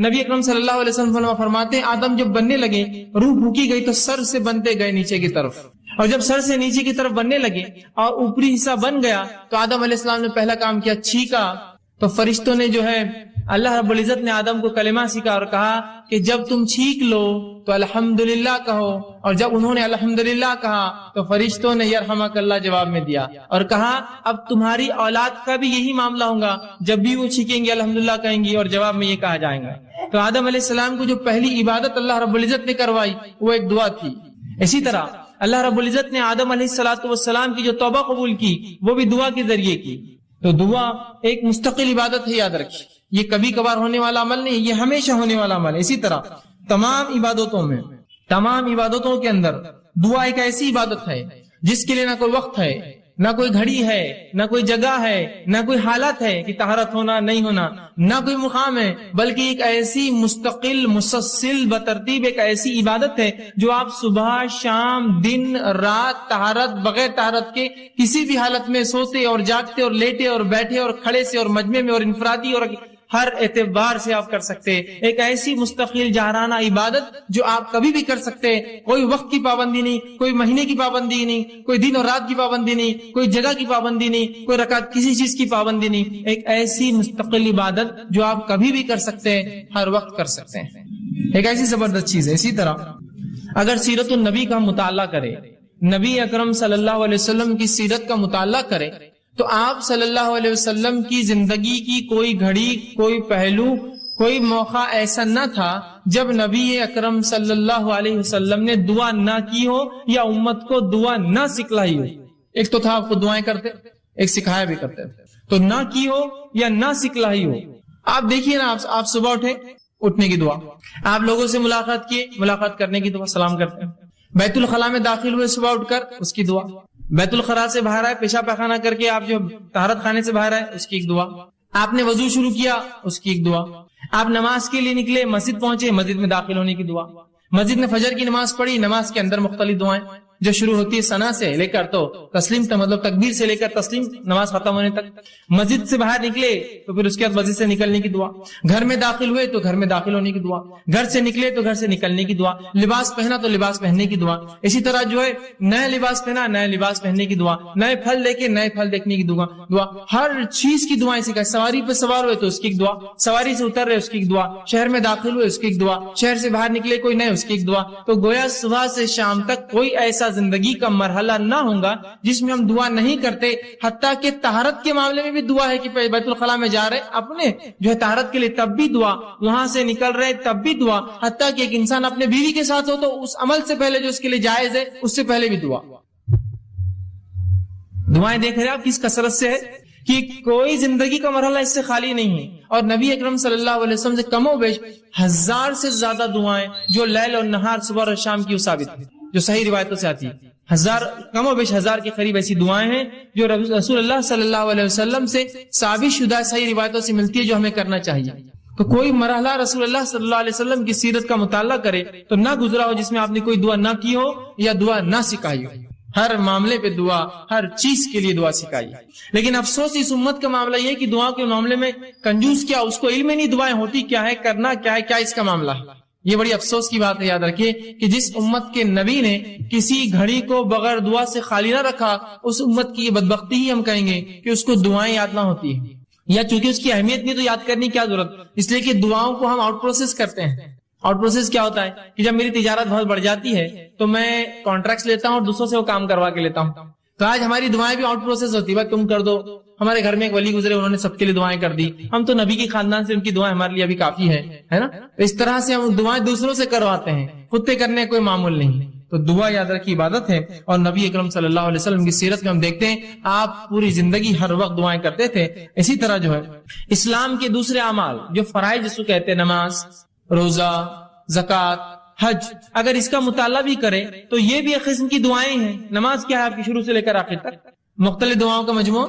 نبی اکرم صلی اللہ علیہ وسلم فرماتے ہیں آدم جب بننے لگے روح پھونکی گئی تو سر سے بنتے گئے نیچے کی طرف، اور جب سر سے نیچے کی طرف بننے لگے اور اوپری حصہ بن گیا تو آدم علیہ السلام نے پہلا کام کیا، چھینکا، تو فرشتوں نے جو ہے اللہ رب العزت نے آدم کو کلمہ سکھا اور کہا کہ جب تم چھینک لو تو الحمدللہ کہو، اور جب انہوں نے الحمدللہ کہا تو فرشتوں نے یرحمک اللہ جواب میں دیا اور کہا اب تمہاری اولاد کا بھی یہی معاملہ ہوگا، جب بھی وہ چھینکیں گے الحمدللہ کہیں گی اور جواب میں یہ کہا جائے گا۔ تو آدم علیہ السلام کو جو پہلی عبادت اللہ رب العزت نے کروائی وہ ایک دعا تھی۔ اسی طرح اللہ رب العزت نے آدم علیہ السلام کی جو توبہ قبول کی وہ بھی دعا کے ذریعے کی۔ تو دعا ایک مستقل عبادت ہے، یاد رکھیے، یہ کبھی کبھار ہونے والا عمل نہیں، یہ ہمیشہ ہونے والا عمل ہے۔ اسی طرح تمام عبادتوں کے اندر دعا ایک ایسی عبادت ہے جس کے لیے نہ کوئی وقت ہے، نہ کوئی گھڑی ہے، نہ کوئی جگہ ہے، نہ کوئی حالت ہے کہ طہارت ہونا نہیں ہونا، نہ کوئی مقام ہے، بلکہ ایک ایسی مستقل مسلسل بترتیب ایک ایسی عبادت ہے جو آپ صبح شام دن رات طہارت بغیر طہارت کے کسی بھی حالت میں سوتے اور جاگتے اور لیٹے اور بیٹھے اور کھڑے سے اور مجمع میں اور انفرادی اور ہر اعتبار سے آپ کر سکتے ہیں۔ ایک ایسی مستقل جہرانہ عبادت جو آپ کبھی بھی کر سکتے ہیں، کوئی وقت کی پابندی نہیں، کوئی مہینے کی پابندی نہیں، کوئی دن اور رات کی پابندی نہیں، کوئی جگہ کی پابندی نہیں، کوئی رکعت کسی چیز کی پابندی نہیں، ایک ایسی مستقل عبادت جو آپ کبھی بھی کر سکتے ہیں، ہر وقت کر سکتے ہیں، ایک ایسی زبردست چیز ہے۔ اسی طرح اگر سیرت النبی کا مطالعہ کرے، نبی اکرم صلی اللہ علیہ وسلم کی سیرت کا مطالعہ کرے تو آپ صلی اللہ علیہ وسلم کی زندگی کی کوئی گھڑی، کوئی پہلو، کوئی موقع ایسا نہ تھا جب نبی اکرم صلی اللہ علیہ وسلم نے دعا نہ کی ہو یا امت کو دعا نہ سکھلائی ہو۔ ایک تو تھا آپ کو دعائیں کرتے، ایک سکھایا بھی کرتے، تو نہ کی ہو یا نہ سکھلائی ہو۔ آپ دیکھیے نا، آپ صبح اٹھے، اٹھنے کی دعا، آپ لوگوں سے ملاقات کیے، ملاقات کرنے کی دعا، سلام کرتے ہیں، بیت الخلاء میں داخل ہوئے صبح اٹھ کر، اس کی دعا، بیت الخلاء سے باہر آئے، پیشاب پیخانہ کر کے آپ جو طہارت خانے سے باہر آئے، اس کی ایک دعا، آپ نے وضو شروع کیا، اس کی ایک دعا، آپ نماز کے لیے نکلے، مسجد پہنچے، مسجد میں داخل ہونے کی دعا، مسجد میں فجر کی نماز پڑھی، نماز کے اندر مختلف دعائیں جو شروع ہوتی ہے ثنا سے لے کر تو تسلیم تک، مطلب تکبیر سے لے کر تسلیم نماز ختم ہونے تک، مسجد سے باہر نکلے تو پھر اس کے بعد مسجد سے نکلنے کی دعا، گھر میں داخل ہوئے تو گھر میں داخل ہونے کی دعا، گھر سے نکلے تو گھر سے نکلنے کی دعا، لباس پہنا تو لباس پہننے کی دعا، اسی طرح جو ہے نیا لباس پہنا، نیا لباس پہننے کی دعا، نئے پھل دیکھے، نئے پھل دیکھنے کی دعا، ہر چیز کی دعائیں سکھائے۔ سواری پہ سوار ہوئے تو اس کی ایک دعا، سواری سے اتر رہے اس کی ایک دعا، شہر میں داخل ہوئے اس کی ایک دعا، شہر سے باہر نکلے کوئی نئے اس کی ایک دعا۔ تو گویا صبح سے شام تک کوئی ایسا زندگی کا مرحلہ نہ ہوگا جس میں ہم دعا نہیں کرتے، حتیٰ کہ طہارت کے معاملے میں بھی دعا ہے کہ بیت الخلاء میں جا رہے اپنے جو ہے طہارت کے لیے تب بھی دعا، وہاں سے نکل رہے تب بھی دعا، حتیٰ کہ ایک انسان اپنے بیوی کے ساتھ ہو تو اس عمل سے پہلے جو اس کے لیے جائز ہے اس سے پہلے بھی دعا۔ دعائیں دیکھ رہے آپ کس کثرت سے ہے کہ کوئی زندگی کا مرحلہ اس سے خالی نہیں ہے، اور نبی اکرم صلی اللہ علیہ وسلم سے کم و بیش 1000 سے زیادہ دعائیں جو لیل اور نہار صبح اور شام کی ثابت ہے، جو صحیح روایتوں سے آتی ہے، کم و بیش 1000 کے قریب ایسی دعائیں ہیں جو رسول اللہ صلی اللہ علیہ وسلم سے ثابت شدہ صحیح روایتوں سے ملتی ہے جو ہمیں کرنا چاہیے۔ تو کوئی مرحلہ رسول اللہ صلی اللہ علیہ وسلم کی سیرت کا مطالعہ کرے تو نہ گزرا ہو جس میں آپ نے کوئی دعا نہ کی ہو یا دعا نہ سکھائی ہو۔ ہر معاملے پہ دعا، ہر چیز کے لیے دعا سکھائی۔ لیکن افسوس اس امت کا معاملہ یہ کہ دعا کے معاملے میں کنجوس کیا، اس کو علم ہی نہیں دعائیں ہوتی کیا ہے، کرنا کیا ہے، کیا اس کا معاملہ ہے۔ یہ بڑی افسوس کی بات ہے، یاد رکھیے کہ جس امت کے نبی نے کسی گھڑی کو بغیر دعا سے خالی نہ رکھا، اس امت کی یہ بدبختی ہی ہم کہیں گے کہ اس کو دعائیں یاد نہ ہوتی ہیں، یا چونکہ اس کی اہمیت نہیں تو یاد کرنے کی کیا ضرورت، اس لیے کہ دعاؤں کو ہم آؤٹ پروسیس کرتے ہیں۔ آؤٹ پروسیس کیا ہوتا ہے کہ جب میری تجارت بہت بڑھ جاتی ہے تو میں کانٹریکٹس لیتا ہوں اور دوسروں سے وہ کام کروا کے لیتا ہوں۔ تو آج ہماری دعائیں بھی آؤٹ پروسیس ہوتی ہے، بھائی تم کر دو۔ ہمارے گھر میں ایک ولی گزرے، انہوں نے سب کے لیے دعائیں کر دی، ہم تو نبی کے خاندان سے، ان کی دعائیں ہمارے لیے ابھی کافی ہے نا۔ اس طرح سے ہم دعائیں دوسروں سے کرواتے ہیں، خود سے کرنے کوئی معمول نہیں۔ تو دعا یاد رکھی عبادت ہے، اور نبی اکرم صلی اللہ علیہ وسلم کی سیرت میں ہم دیکھتے ہیں آپ پوری زندگی ہر وقت دعائیں کرتے تھے۔ اسی طرح جو ہے اسلام کے دوسرے اعمال جو فرائض جس کو کہتے ہیں، نماز، روزہ، زکوٰۃ، حج، اگر اس کا مطالعہ بھی کرے تو یہ بھی ایک قسم کی دعائیں ہیں۔ نماز کیا ہے آپ کی شروع سے لے کر آخر تک مختلف دعاؤں کا مجموعہ۔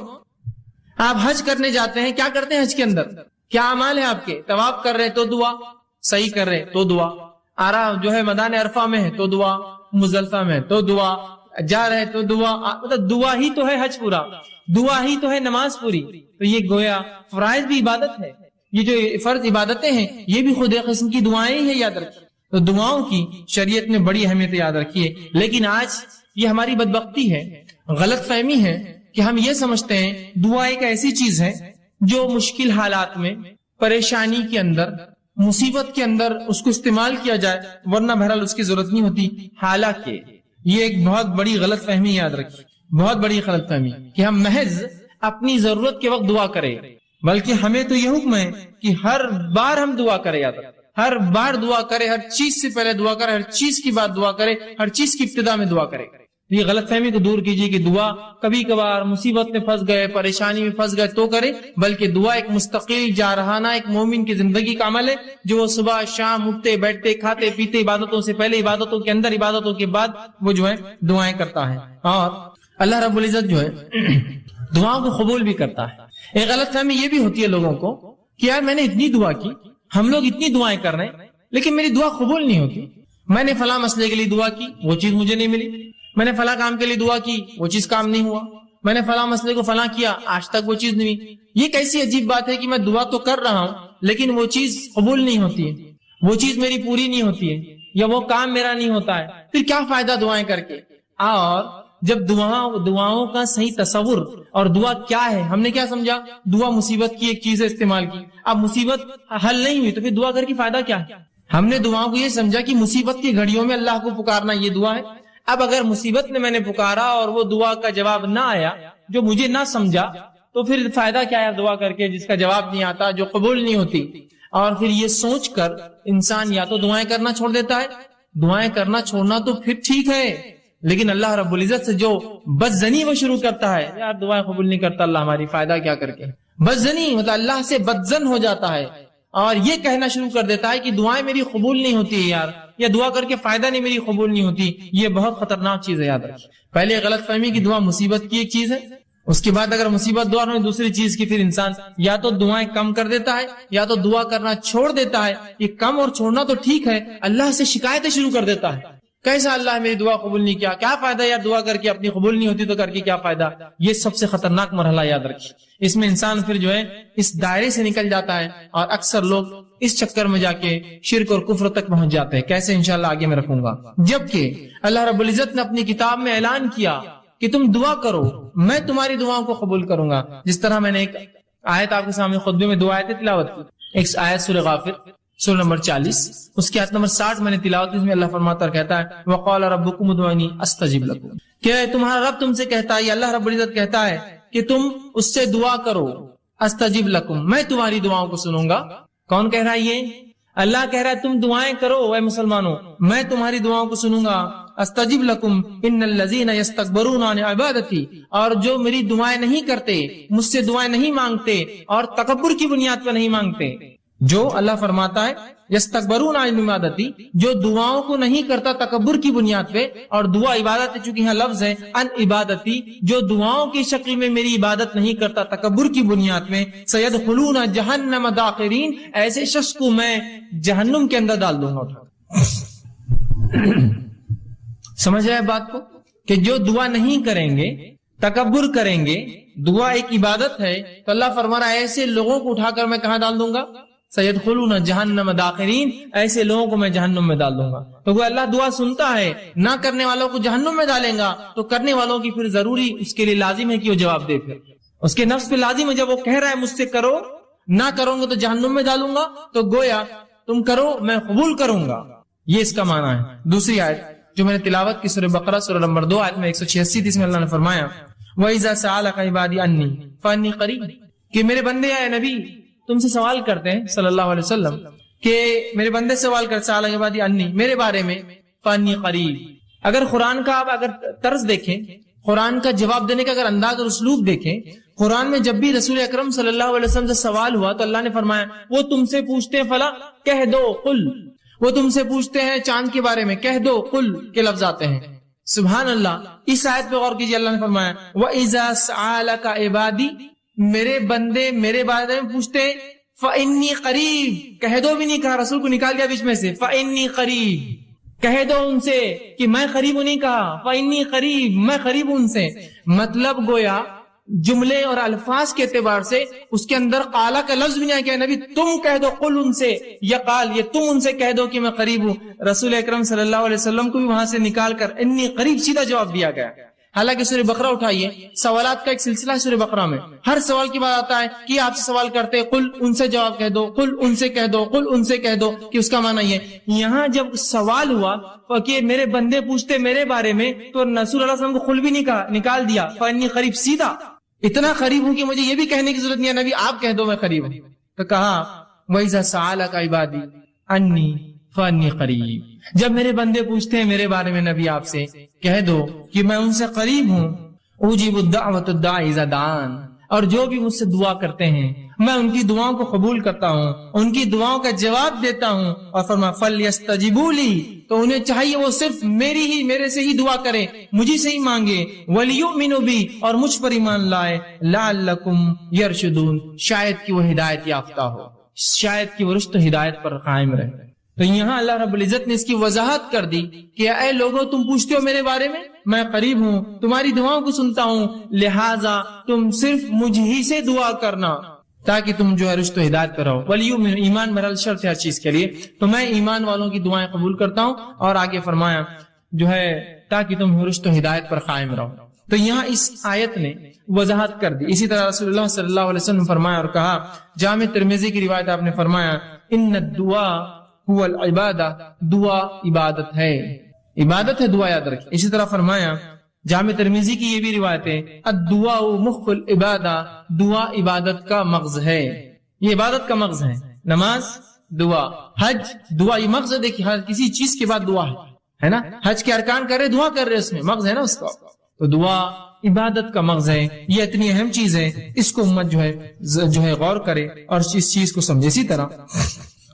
آپ حج کرنے جاتے ہیں، کیا کرتے ہیں حج کے اندر، کیا اعمال ہے آپ کے؟ طواف کر رہے تو دعا، صحیح کر رہے تو دعا، جو ہے میدان عرفہ میں ہے تو دعا، مزدلفہ میں تو دعا، جا رہے تو دعا، مطلب دعا ہی تو ہے حج پورا، دعا ہی تو ہے نماز پوری۔ تو یہ گویا فرائض بھی عبادت ہے، یہ جو فرض عبادتیں ہیں یہ بھی خود ایک قسم کی دعائیں ہیں، یاد رکھیے۔ تو دعاؤں کی شریعت نے بڑی اہمیت یاد رکھی ہے، لیکن آج یہ ہماری بدبختی ہے، غلط فہمی ہے کہ ہم یہ سمجھتے ہیں دعا ایک ایسی چیز ہے جو مشکل حالات میں، پریشانی کے اندر، مصیبت کے اندر اس کو استعمال کیا جائے، ورنہ بہرحال اس کی ضرورت نہیں ہوتی۔ حالانکہ یہ ایک بہت بڑی غلط فہمی یاد رکھیے، بہت بڑی غلط فہمی کہ ہم محض اپنی ضرورت کے وقت دعا کریں، بلکہ ہمیں تو یہ حکم ہے کہ ہر بار ہم دعا کریں، یاد رکھیں، ہر بار دعا کرے، ہر چیز سے پہلے دعا کرے، ہر چیز کی بعد دعا کرے، ہر چیز کی ابتدا میں دعا کرے۔ یہ غلط فہمی کو دور کیجیے کہ دعا کبھی کبھار مصیبت میں پھنس گئے، پریشانی میں پھنس گئے تو کرے، بلکہ دعا ایک مستقل جارحانہ ایک مومن کی زندگی کا عمل ہے جو وہ صبح شام اٹھتے بیٹھتے کھاتے پیتے، عبادتوں سے پہلے، عبادتوں کے اندر، عبادتوں کے بعد وہ جو ہے دعائیں کرتا ہے، اور اللہ رب العزت جو ہے دعاؤں کو قبول بھی کرتا ہے۔ ایک غلط فہمی یہ بھی ہوتی ہے لوگوں کو کہ یار میں نے اتنی دعا کی، ہم لوگ اتنی دعائیں کر رہے ہیں لیکن میری دعا قبول نہیں ہوتی۔ میں نے فلاں مسئلے کے لیے دعا کی، وہ چیز مجھے نہیں ملی، میں نے فلاں کام کے لیے دعا کی، وہ چیز کام نہیں ہوا، میں نے فلاں مسئلے کو فلاں کیا، آج تک وہ چیز نہیں ہوئی۔ یہ کیسی عجیب بات ہے کہ میں دعا تو کر رہا ہوں لیکن وہ چیز قبول نہیں ہوتی ہے، وہ چیز میری پوری نہیں ہوتی ہے، یا وہ کام میرا نہیں ہوتا ہے، پھر کیا فائدہ دعائیں کر کے؟ اور جب دعاؤں کا صحیح تصور اور دعا کیا ہے، ہم نے کیا سمجھا؟ دعا مصیبت کی ایک چیز ہے استعمال کی۔ اب مصیبت حل نہیں ہوئی تو پھر دعا کر کے فائدہ کیا ہے؟ ہم نے دعاؤں کو یہ سمجھا کہ مصیبت کی گھڑیوں میں اللہ کو پکارنا یہ دعا ہے۔ اب اگر مصیبت میں نے پکارا اور وہ دعا کا جواب نہ آیا، جو مجھے نہ سمجھا، تو پھر فائدہ کیا ہے دعا کر کے جس کا جواب نہیں آتا، جو قبول نہیں ہوتی؟ اور پھر یہ سوچ کر انسان یا تو دعائیں کرنا چھوڑ دیتا ہے۔ دعائیں کرنا چھوڑنا تو پھر ٹھیک ہے، لیکن اللہ رب العزت سے جو بدزنی وہ شروع کرتا ہے، یار دعائیں قبول نہیں کرتا اللہ ہماری، فائدہ کیا کر کے؟ بدزنی مطلب اللہ سے بدزن ہو جاتا ہے اور یہ کہنا شروع کر دیتا ہے کہ دعائیں میری قبول نہیں ہوتی ہے یار، یا دعا کر کے فائدہ نہیں میری قبول نہیں ہوتی۔ یہ بہت خطرناک چیز ہے، یاد رکھیں۔ پہلے غلط فہمی کی دعا مصیبت کی ایک چیز ہے، اس کے بعد اگر مصیبت دعا نہیں دوسری چیز کی، پھر انسان یا تو دعائیں کم کر دیتا ہے یا تو دعا کرنا چھوڑ دیتا ہے۔ یہ کم اور چھوڑنا تو ٹھیک ہے، اللہ سے شکایتیں شروع کر دیتا ہے، کیسا اللہ میری دعا قبول نہیں کیا، کیا فائدہ یار دعا کر کے، اپنی قبول نہیں ہوتی تو کر کے کیا فائدہ؟ یہ سب سے خطرناک مرحلہ، یاد رکھیے۔ اس میں انسان پھر جو ہے اس دائرے سے نکل جاتا ہے، اور اکثر لوگ اس چکر میں جا کے شرک اور کفر تک پہنچ جاتے ہیں۔ کیسے؟ انشاءاللہ آگے میں رکھوں گا۔ جبکہ اللہ رب العزت نے اپنی کتاب میں اعلان کیا کہ تم دعا کرو، میں تمہاری دعاؤں کو قبول کروں گا۔ جس طرح میں نے ایک آیت آپ کے سامنے خطبے میں 2 آیتیں تلاوت کی، ایک آیت سورہ غافر سورہ نمبر 40، اس کی آیت نمبر 60 میں نے تلاوت کی، اس میں اللہ فرماتا کہتا ہے وَقَالَ رَبُّكُمُ ادْعُونِي أَسْتَجِبْ لَكُمْ، کہ تمہارا رب تم سے کہتا ہے، اللہ رب العزت کہتا ہے کہ تم اس سے دعا کرو، استجب لکم، میں تمہاری دعاؤں کو سنوں گا۔ کون کہہ رہا ہے یہ؟ اللہ کہہ رہا ہے تم دعائیں کرو اے مسلمانوں، میں تمہاری دعاؤں کو سنوں گا۔ استجب لکم ان الذین یستکبرون عن عبادتی، اور جو میری دعائیں نہیں کرتے، مجھ سے دعائیں نہیں مانگتے اور تکبر کی بنیاد پہ نہیں مانگتے، جو اللہ فرماتا ہے یستکبرون عن عبادتی، جو دعاؤں کو نہیں کرتا تکبر کی بنیاد پہ، اور دعا عبادت چونکہ یہاں لفظ ہے ان عبادتی، جو دعاؤں کی شکل میں میری عبادت نہیں کرتا تکبر کی بنیاد میں، سیدخلون جہنم داخرین، ایسے شخص کو میں جہنم کے اندر ڈال دوں گا۔ سمجھ رہے بات کو کہ جو دعا نہیں کریں گے، تکبر کریں گے، دعا ایک عبادت ہے، تو اللہ فرما رہا ہے ایسے لوگوں کو اٹھا کر میں کہاں ڈال دوں گا؟ سیدخلون جہنم داخرین، ایسے لوگوں کو میں جہنم میں ڈال دوں گا۔ تو وہ اللہ دعا سنتا ہے، نہ کرنے والوں کو جہنم میں ڈالیں گا، تو کرنے والوں کی پھر ضروری اس کے لیے لازم ہے کہ وہ جواب دے، پھر اس کے نفس پہ لازم ہے، جب وہ کہہ رہا ہے مجھ سے کرو، نہ کروں گے تو جہنم میں ڈالوں گا، تو گویا تم کرو میں قبول کروں گا، یہ اس کا معنی ہے۔ دوسری آیت جو میں نے تلاوت کی سورہ بقرہ سورہ نمبر 2 آیت میں 186 اس میں اللہ نے فرمایا وَإِذَا سَأَلَكَ عِبَادِي عَنِّي فَإِنِّي قَرِيبٌ، کہ میرے بندے اے نبی تم سے سوال کرتے ہیں صلی اللہ علیہ وسلم، کہ میرے بندے سوال کرتے سَأَلَكَ عِبَادِي عَنِّي، میرے بارے میں، فَإِنِّي قَرِيبٌ۔ اگر قرآن کا آپ اگر طرز دیکھیں، قرآن کا جواب دینے کا اگر انداز اور اسلوب دیکھیں، قرآن میں جب بھی رسول اکرم صلی اللہ علیہ وسلم سے سوال ہوا تو اللہ نے فرمایا وہ تم سے پوچھتے ہیں فلا کہہ دو قل، وہ تم سے پوچھتے ہیں چاند کے بارے میں، کہہ دو قل کے لفظ آتے ہیں۔ سبحان اللہ، اس آیت پہ غور کیجیے، اللہ نے فرمایا وَإِذَا سَأَلَكَ عِبَادِي، میرے بندے میرے بارے میں پوچھتے ہیں، فَإِنِّي قَرِيب، کہہ دو بھی نہیں کہا، رسول کو نکال دیا بیچ میں سے، فَإِنِّي قَرِيب، کہہ دو ان سے کہ میں قریب ہوں، نہیں کہا فَإِنِّي قَرِيب، میں قریب ہوں ان سے۔ مطلب گویا جملے اور الفاظ کے اعتبار سے اس کے اندر قالا کا لفظ بھی نہیں آیا کہ نبی تم کہہ دو قل ان سے، یا قال یہ تم ان سے کہہ دو کہ میں قریب ہوں. رسول اکرم صلی اللہ علیہ وسلم کو بھی وہاں سے نکال کر انی قریب سیدھا جواب دیا گیا. حالانکہ سورہ بقرہ اٹھائیے، سوالات کا ایک سلسلہ ہے سورہ بقرہ میں، ہر سوال کے بعد آتا ہے کہ آپ سے سوال کرتے قل ان سے جواب کہہ دو، قل ان سے کہہ دو، قل ان سے کہہ دو، کہ اس کا معنی یہ. یہاں جب سوال ہوا کہ میرے بندے پوچھتے میرے بارے میں، تو رسول اللہ صلی اللہ علیہ وسلم کو قل بھی نہیں کہا، نکال دیا فانی قریب، سیدھا اتنا قریب ہوں کہ مجھے یہ بھی کہنے کی ضرورت نہیں ہے نبی آپ کہہ دو میں قریب ہوں. تو کہا وَإِذَا سَأَلَكَ عِبَادِي عَنِّي فَإِنِّي قَرِيبٌ، جب میرے بندے پوچھتے ہیں میرے بارے میں نبی آپ سے کہہ دو کہ میں ان سے قریب ہوں. اجیب الدعوۃ الداعی اذا دعان، اور جو بھی مجھ سے دعا کرتے ہیں میں ان کی دعاؤں کو قبول کرتا ہوں، ان کی دعاؤں کا جواب دیتا ہوں. اور فرمایا فلیستجیبوا لی، تو انہیں چاہیے وہ صرف میرے سے ہی دعا کریں، مجھے سے ہی مانگے. ولیؤمنوا بی، اور مجھ پر ایمان لائے. لعلکم یرشدون، شاید کہ وہ ہدایت یافتہ ہو، شاید کہ وہ رشد و ہدایت پر قائم رہے. تو یہاں اللہ رب العزت نے اس کی وضاحت کر دی کہ اے لوگو تم پوچھتے ہو میرے بارے میں قریب ہوں، تمہاری دعاؤں کو سنتا ہوں، لہٰذا تم صرف مجھ ہی سے دعا کرنا تاکہ تم جو ہے رشد و ہدایت پر رہو. ولیؤمن، ایمان مرحل شرط ہے ہر چیز کے لیے، تو میں ایمان والوں کی دعائیں قبول کرتا ہوں. اور آگے فرمایا جو ہے تاکہ تم رشد و ہدایت پر قائم رہو. تو یہاں اس آیت نے وضاحت کر دی. اسی طرح رسول اللہ صلی اللہ علیہ وسلم فرمایا اور کہا، جامع ترمذی کی روایت آپ نے فرمایا ان الدعاء هو العبادہ، دعا عبادت ہے، عبادت ہے دعا، یاد رکھیں. اسی طرح فرمایا جامع ترمذی کی یہ بھی روایت ہے الدعاء مخ العبادہ، دعا عبادت کا مغز ہے، یہ عبادت کا مغز ہے. نماز دعا، حج دعا، یہ مغز ہے. دیکھیے ہر کسی چیز کے بعد دعا ہے نا، حج کے ارکان کر رہے دعا کر رہے، اس میں مغز ہے نا اس کا. تو دعا عبادت کا مغز ہے، یہ اتنی اہم چیز ہے، اس کو امت جو ہے غور کرے اور اس چیز کو سمجھے. اسی طرح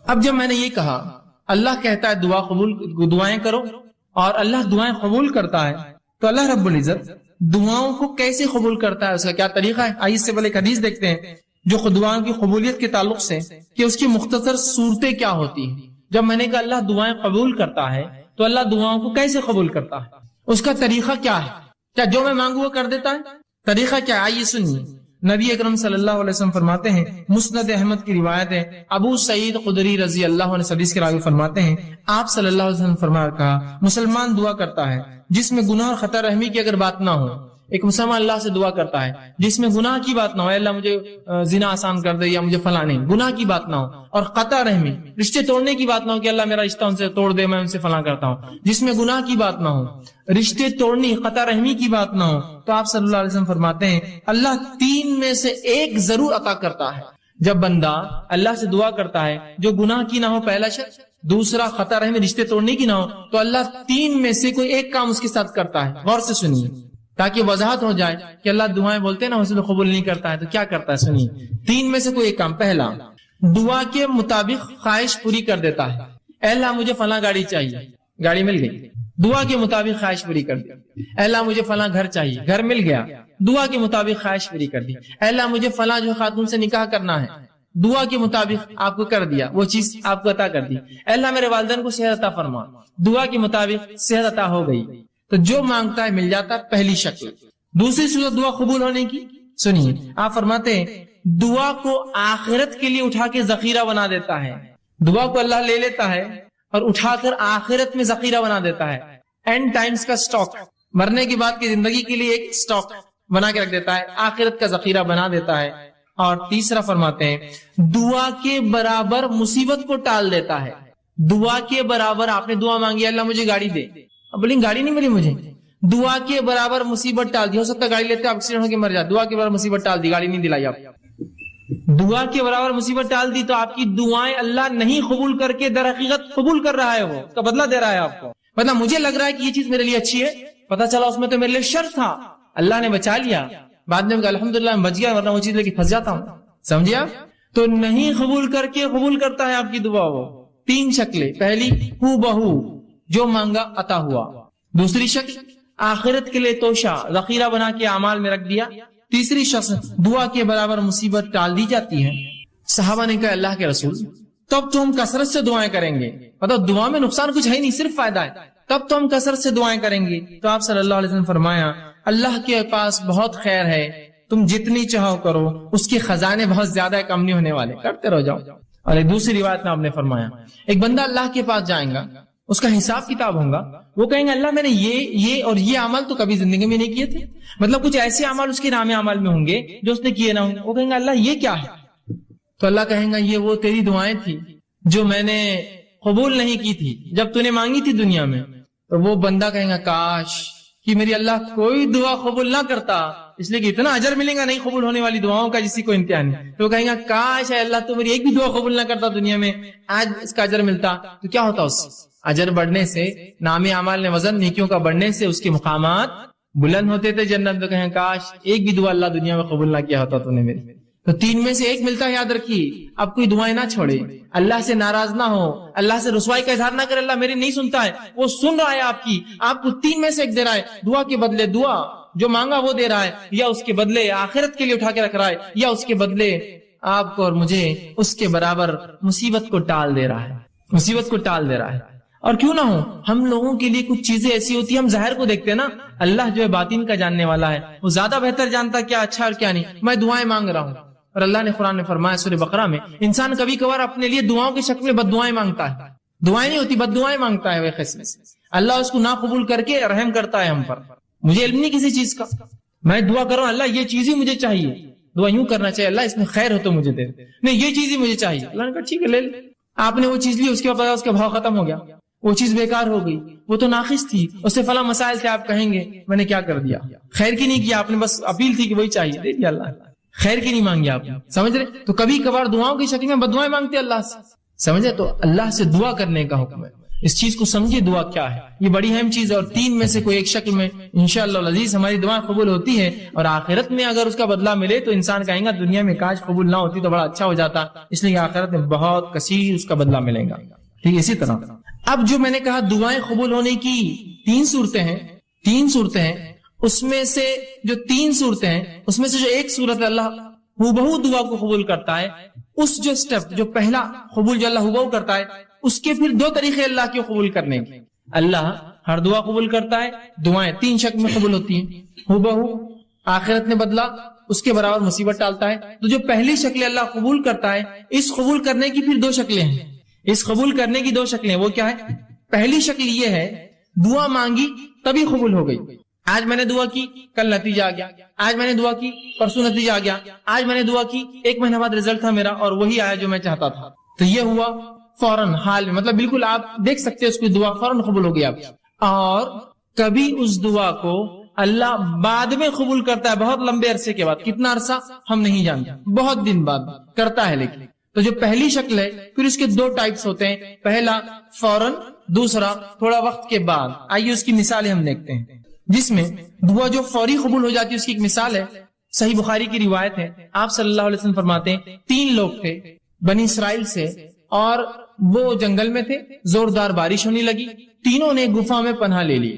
اب جب میں نے یہ کہا اللہ کہتا ہے دعائیں کرو اور اللہ دعائیں قبول کرتا ہے، تو اللہ رب العزت دعاؤں کو کیسے قبول کرتا ہے، اس کا کیا طریقہ ہے؟ آئیے اس سے پہلے ایک حدیث دیکھتے ہیں جو دعاؤں کی قبولیت کے تعلق سے کہ اس کی مختصر صورتیں کیا ہوتی ہیں. جب میں نے کہا اللہ دعائیں قبول کرتا ہے تو اللہ دعاؤں کو کیسے قبول کرتا ہے، اس کا طریقہ کیا ہے؟ کیا جو میں مانگوں وہ کر دیتا ہے؟ طریقہ کیا؟ آئیے سنیے. نبی اکرم صلی اللہ علیہ وسلم فرماتے ہیں، مسند احمد کی روایت ہے، ابو سعید خدری رضی اللہ عنہ حدیث کے راوی فرماتے ہیں آپ صلی اللہ علیہ وسلم فرمایا کہا مسلمان دعا کرتا ہے جس میں گناہ اور خطا رحمی کی اگر بات نہ ہو. ایک مسلمان اللہ سے دعا کرتا ہے جس میں گناہ کی بات نہ ہو، اللہ مجھے زنا آسان کر دے یا مجھے فلاں نہیں، گناہ کی بات نہ ہو، اور قطع رحمی رشتے توڑنے کی بات نہ ہو کہ اللہ میرا رشتہ ان سے توڑ دے میں ان سے فلاں کرتا ہوں، جس میں گناہ کی بات نہ ہو، رشتے توڑنی قطع رحمی کی بات نہ ہو، تو آپ صلی اللہ علیہ وسلم فرماتے ہیں اللہ 3 میں سے 1 ضرور عطا کرتا ہے. جب بندہ اللہ سے دعا کرتا ہے جو گناہ کی نہ ہو، پہلا شرط، دوسرا قطع رحمی رشتے توڑنے کی نہ ہو، تو اللہ 3 میں سے کوئی 1 کام اس کے ساتھ کرتا ہے. غور سے سنیے تاکہ وضاحت ہو جائے کہ اللہ دعائیں بولتے ہیں نا اسے تو قبول نہیں کرتا ہے، تو کیا کرتا ہے سنیے. 3 میں سے کوئی 1 کام. پہلا، دعا کے مطابق خواہش پوری کر دیتا ہے. اے اللہ مجھے فلاں گاڑی چاہیے، گاڑی مل گئی، دعا کے مطابق خواہش پوری کر دی. اے اللہ مجھے فلاں گھر چاہیے، گھر مل گیا، دعا کے مطابق خواہش پوری کر دی. اے اللہ مجھے فلاں جو خاتون سے نکاح کرنا ہے، دعا کے مطابق آپ کو کر دیا، وہ چیز آپ کو عطا کر دی. اے اللہ میرے والدین کو صحت عطا فرما، دعا کے مطابق صحت عطا ہو گئی. تو جو مانگتا ہے مل جاتا ہے، پہلی شکل. دوسری صورت دعا قبول ہونے کی سنیے، آپ فرماتے ہیں دعا کو آخرت کے لیے اٹھا کے ذخیرہ بنا دیتا ہے. دعا کو اللہ لے لیتا ہے اور اٹھا کر آخرت میں ذخیرہ بنا دیتا ہے. اینڈ ٹائمز کا سٹاک، مرنے کے بعد کی زندگی کے لیے ایک سٹاک بنا کے رکھ دیتا ہے، آخرت کا ذخیرہ بنا دیتا ہے. اور تیسرا فرماتے ہیں دعا کے برابر مصیبت کو ٹال دیتا ہے. دعا کے برابر آپ نے دعا مانگی اللہ مجھے گاڑی دے، اب بولیں گاڑی نہیں ملی مجھے، دعا کے برابر مصیبت ٹال دی. ہو سکتا ہے گاڑی لیتے ایکسیڈنٹ ہو کے مر جائے، دعا کے برابر مصیبت ٹال دی، گاڑی نہیں دلائی آپ. دعا کے برابر مصیبت ٹال دی تو آپ کی دعائیں اللہ نہیں قبول کر کے در حقیقت قبول کر رہا ہے، وہ اس کا بدلہ دے رہا ہے آپ کو. مطلب مجھے لگ رہا ہے کہ یہ چیز میرے لیے اچھی ہے، پتہ چلا اس میں تو میرے لیے شر تھا، اللہ نے بچا لیا، بعد میں الحمدللہ میں بچ گیا، ورنہ وہ چیز لے کے پھنس جاتا ہوں. سمجھے آپ؟ تو نہیں قبول کر کے قبول کرتا ہے آپ کی دعا. وہ 3 شکلیں، پہلی ہو بہو جو مانگا عطا ہوا، دوسری شکل آخرت کے لیے توشہ ذخیرہ بنا کے اعمال میں رکھ دیا، تیسری شخص دعا کے برابر مصیبت ٹال دی جاتی ہے. صحابہ نے کہا اللہ کے رسول تب تو ہم کثرت سے دعائیں کریں گے، مطلب دعا میں نقصان کچھ ہے نہیں، صرف فائدہ ہے، تب تو ہم کثرت سے دعائیں کریں گے. تو آپ صلی اللہ علیہ وسلم فرمایا اللہ کے پاس بہت خیر ہے تم جتنی چاہو کرو، اس کے خزانے بہت زیادہ ہے، کم نہیں ہونے والے، کرتے رہ جاؤ۔ اور ایک دوسری روایت میں آپ نے فرمایا ایک بندہ اللہ کے پاس جائے گا، اس کا حساب کتاب ہوگا، وہ کہیں گے اللہ میں نے یہ اور یہ عمل تو کبھی زندگی میں نہیں کیے تھے، مطلب کچھ ایسے عمل اس کے نام عمل میں ہوں گے جو اس نے کیے نہ ہوں گے۔ وہ کہیں گے اللہ یہ کیا ہے؟ تو اللہ کہیں گا یہ وہ تیری دعائیں تھی جو میں نے قبول نہیں کی تھی جب تو نے مانگی تھی دنیا میں۔ تو وہ بندہ کہیں گا کاش کہ میری اللہ کوئی دعا قبول نہ کرتا، اس لیے کہ اتنا اجر ملے گا نہیں قبول ہونے والی دعاؤں کا جسی کو امتحان ہے۔ تو وہ کہیں گا کاش ہے اللہ تو میری ایک بھی دعا قبول نہ کرتا دنیا میں، آج اس کا اجر ملتا۔ تو کیا ہوتا اس اجر بڑھنے سے، نام اعمال نے وزن نیکیوں کا بڑھنے سے اس کے مقامات بلند ہوتے تھے جنت۔ تو کہیں کاش ایک بھی دعا اللہ دنیا میں قبول نہ کیا ہوتا تو نے میری۔ تو تین میں سے ایک ملتا ہے، یاد رکھیے، اب کوئی دعائیں نہ چھوڑے، اللہ سے ناراض نہ ہو، اللہ سے رسوائی کا اظہار نہ کرے اللہ میری نہیں سنتا ہے، وہ سن رہا ہے آپ کی، آپ کو تین میں سے ایک دے رہا ہے، دعا کے بدلے دعا جو مانگا وہ دے رہا ہے، یا اس کے بدلے آخرت کے لیے اٹھا کے رکھ رہا ہے، یا اس کے بدلے آپ کو اور مجھے اس کے برابر مصیبت کو ٹال دے رہا ہے، مصیبت کو ٹال دے رہا ہے۔ اور کیوں نہ ہو، ہم لوگوں کے لیے کچھ چیزیں ایسی ہوتی ہیں، ہم ظاہر کو دیکھتے ہیں نا، اللہ جو ہے باطن کا جاننے والا ہے، وہ زیادہ بہتر جانتا کیا اچھا اور کیا نہیں۔ میں دعائیں مانگ رہا ہوں، اور اللہ نے قرآن میں فرمایا سورہ بقرہ میں، انسان کبھی کبھار اپنے لیے دعاؤں کی شکل میں بد دعائیں مانگتا ہے، دعائیں نہیں ہوتی بد دعائیں مانگتا ہے، وہ قسم سے اللہ اس کو نہ قبول کر کے رحم کرتا ہے ہم پر۔ مجھے علم نہیں کسی چیز کا، میں دعا کر رہا ہوں اللہ یہ چیز ہی مجھے چاہیے، دعا یوں کرنا چاہیے اللہ اس میں خیر ہو تو مجھے دے، نہیں یہ چیز ہی مجھے چاہیے، اللہ نے کہا ٹھیک ہے لے لے۔ آپ نے وہ چیز لی، اس کے بعد اس کا بھاؤ ختم ہو گیا، وہ چیز بیکار ہو گئی، وہ تو ناقص تھی، اس سے فلاں مسائل تھے، آپ کہیں گے میں نے کیا کر دیا، خیر کی نہیں کیا آپ نے، بس اپیل تھی کہ وہی چاہیے، دے دیا اللہ، خیر کی نہیں مانگی آپ نے، سمجھ رہے؟ تو کبھی کبھار دعاؤں کی شکل میں بد دعائیں مانگتے اللہ سے، سمجھے؟ تو اللہ سے دعا کرنے کا حکم ہے، اس چیز کو سمجھے دعا کیا ہے، یہ بڑی اہم چیز ہے، اور تین میں سے کوئی ایک شکل میں انشاءاللہ العزیز ہماری دعا قبول ہوتی ہے، اور آخرت میں اگر اس کا بدلہ ملے تو انسان کہیں گا دنیا میں کاش قبول نہ ہوتی تو بڑا اچھا ہو جاتا، اس لیے آخرت میں بہت کثیر اس کا بدلہ ملے گا۔ ٹھیک ہے، اسی طرح اب جو میں نے کہا دعائیں قبول ہونے کی تین صورتیں ہیں، اس میں سے جو تین صورتیں ہیں اس میں سے جو ایک صورت اللہ ہو دعا کو قبول کرتا ہے، اس جو سٹیپ جو پہلا قبول جو اللہ ہو کرتا ہے، اس کے پھر دو طریقے اللہ کے قبول کرنے کے۔ اللہ ہر دعا قبول کرتا ہے، دعائیں تین شکل میں قبول ہوتی ہیں، ہو آخرت میں بدلا، اس کے برابر مصیبت ڈالتا ہے۔ تو جو پہلی شکل اللہ قبول کرتا ہے، اس قبول کرنے کی پھر دو شکلیں ہیں، اس قبول کرنے کی دو شکلیں، وہ کیا ہے؟ پہلی شکل یہ ہے دعا مانگی تبھی قبول ہو گئی، آج میں نے دعا کی کل نتیجہ آ گیا، آج میں نے دعا کی پرسوں نتیجہ آ گیا، آج میں نے دعا کی ایک مہینہ بعد رزلٹ تھا میرا اور وہی آیا جو میں چاہتا تھا، تو یہ ہوا فوراً حال میں، مطلب بالکل آپ دیکھ سکتے ہیں اس کی دعا فوراً قبول ہو گیا۔ اور کبھی اس دعا کو اللہ بعد میں قبول کرتا ہے، بہت لمبے عرصے کے بعد، کتنا عرصہ ہم نہیں جانتے، بہت دن بعد کرتا ہے، لیکن تو جو پہلی شکل ہے پھر اس کے دو ٹائپس ہوتے ہیں، پہلا فوراً، دوسرا تھوڑا وقت کے بعد۔ آئیے اس کی مثالیں ہم دیکھتے ہیں، جس میں دعا جو فوری قبول ہو جاتی ہے اس کی ایک مثال ہے، صحیح بخاری کی روایت ہے، آپ صلی اللہ علیہ وسلم فرماتے ہیں تین لوگ تھے بنی اسرائیل سے، اور وہ جنگل میں تھے، زوردار بارش ہونے لگی، تینوں نے گفا میں پناہ لے لی،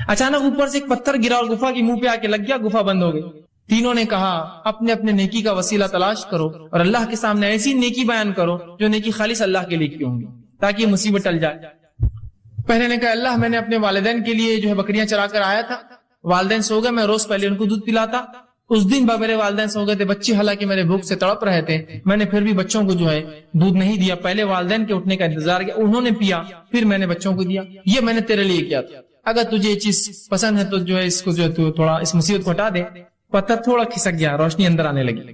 اچانک اوپر سے ایک پتھر گرا اور گفا کی منہ پہ آ کے لگ گیا، گفا بند ہو گئی۔ تینوں نے کہا اپنے اپنے نیکی کا وسیلہ تلاش کرو اور اللہ کے سامنے ایسی نیکی بیان کرو جو نیکی خالص اللہ کے لیے کی ہوں گی تاکہ یہ مصیبت ٹل جائے۔ پہلے نے کہا اللہ میں نے اپنے والدین کے لیے جو ہے بکریاں چرا کر آیا تھا، والدین سو گئے، میں روز پہلے ان کو دودھ پلاتا، اس دن میرے والدین سو گئے تھے، بچے حالانکہ میرے بھوک سے تڑپ رہے تھے، میں نے پھر بھی بچوں کو جو ہے دودھ نہیں دیا، پہلے والدین کے اٹھنے کا انتظار کیا، انہوں نے پیا، پھر میں نے بچوں کو دیا، یہ میں نے تیرے لیے کیا تھا، اگر تجھے یہ چیز پسند ہے تو جو ہے اس کو جو ہے تو تھوڑا اس مصیبت کو ہٹا دے۔ پتھر تھوڑا کھسک گیا، روشنی اندر آنے لگی،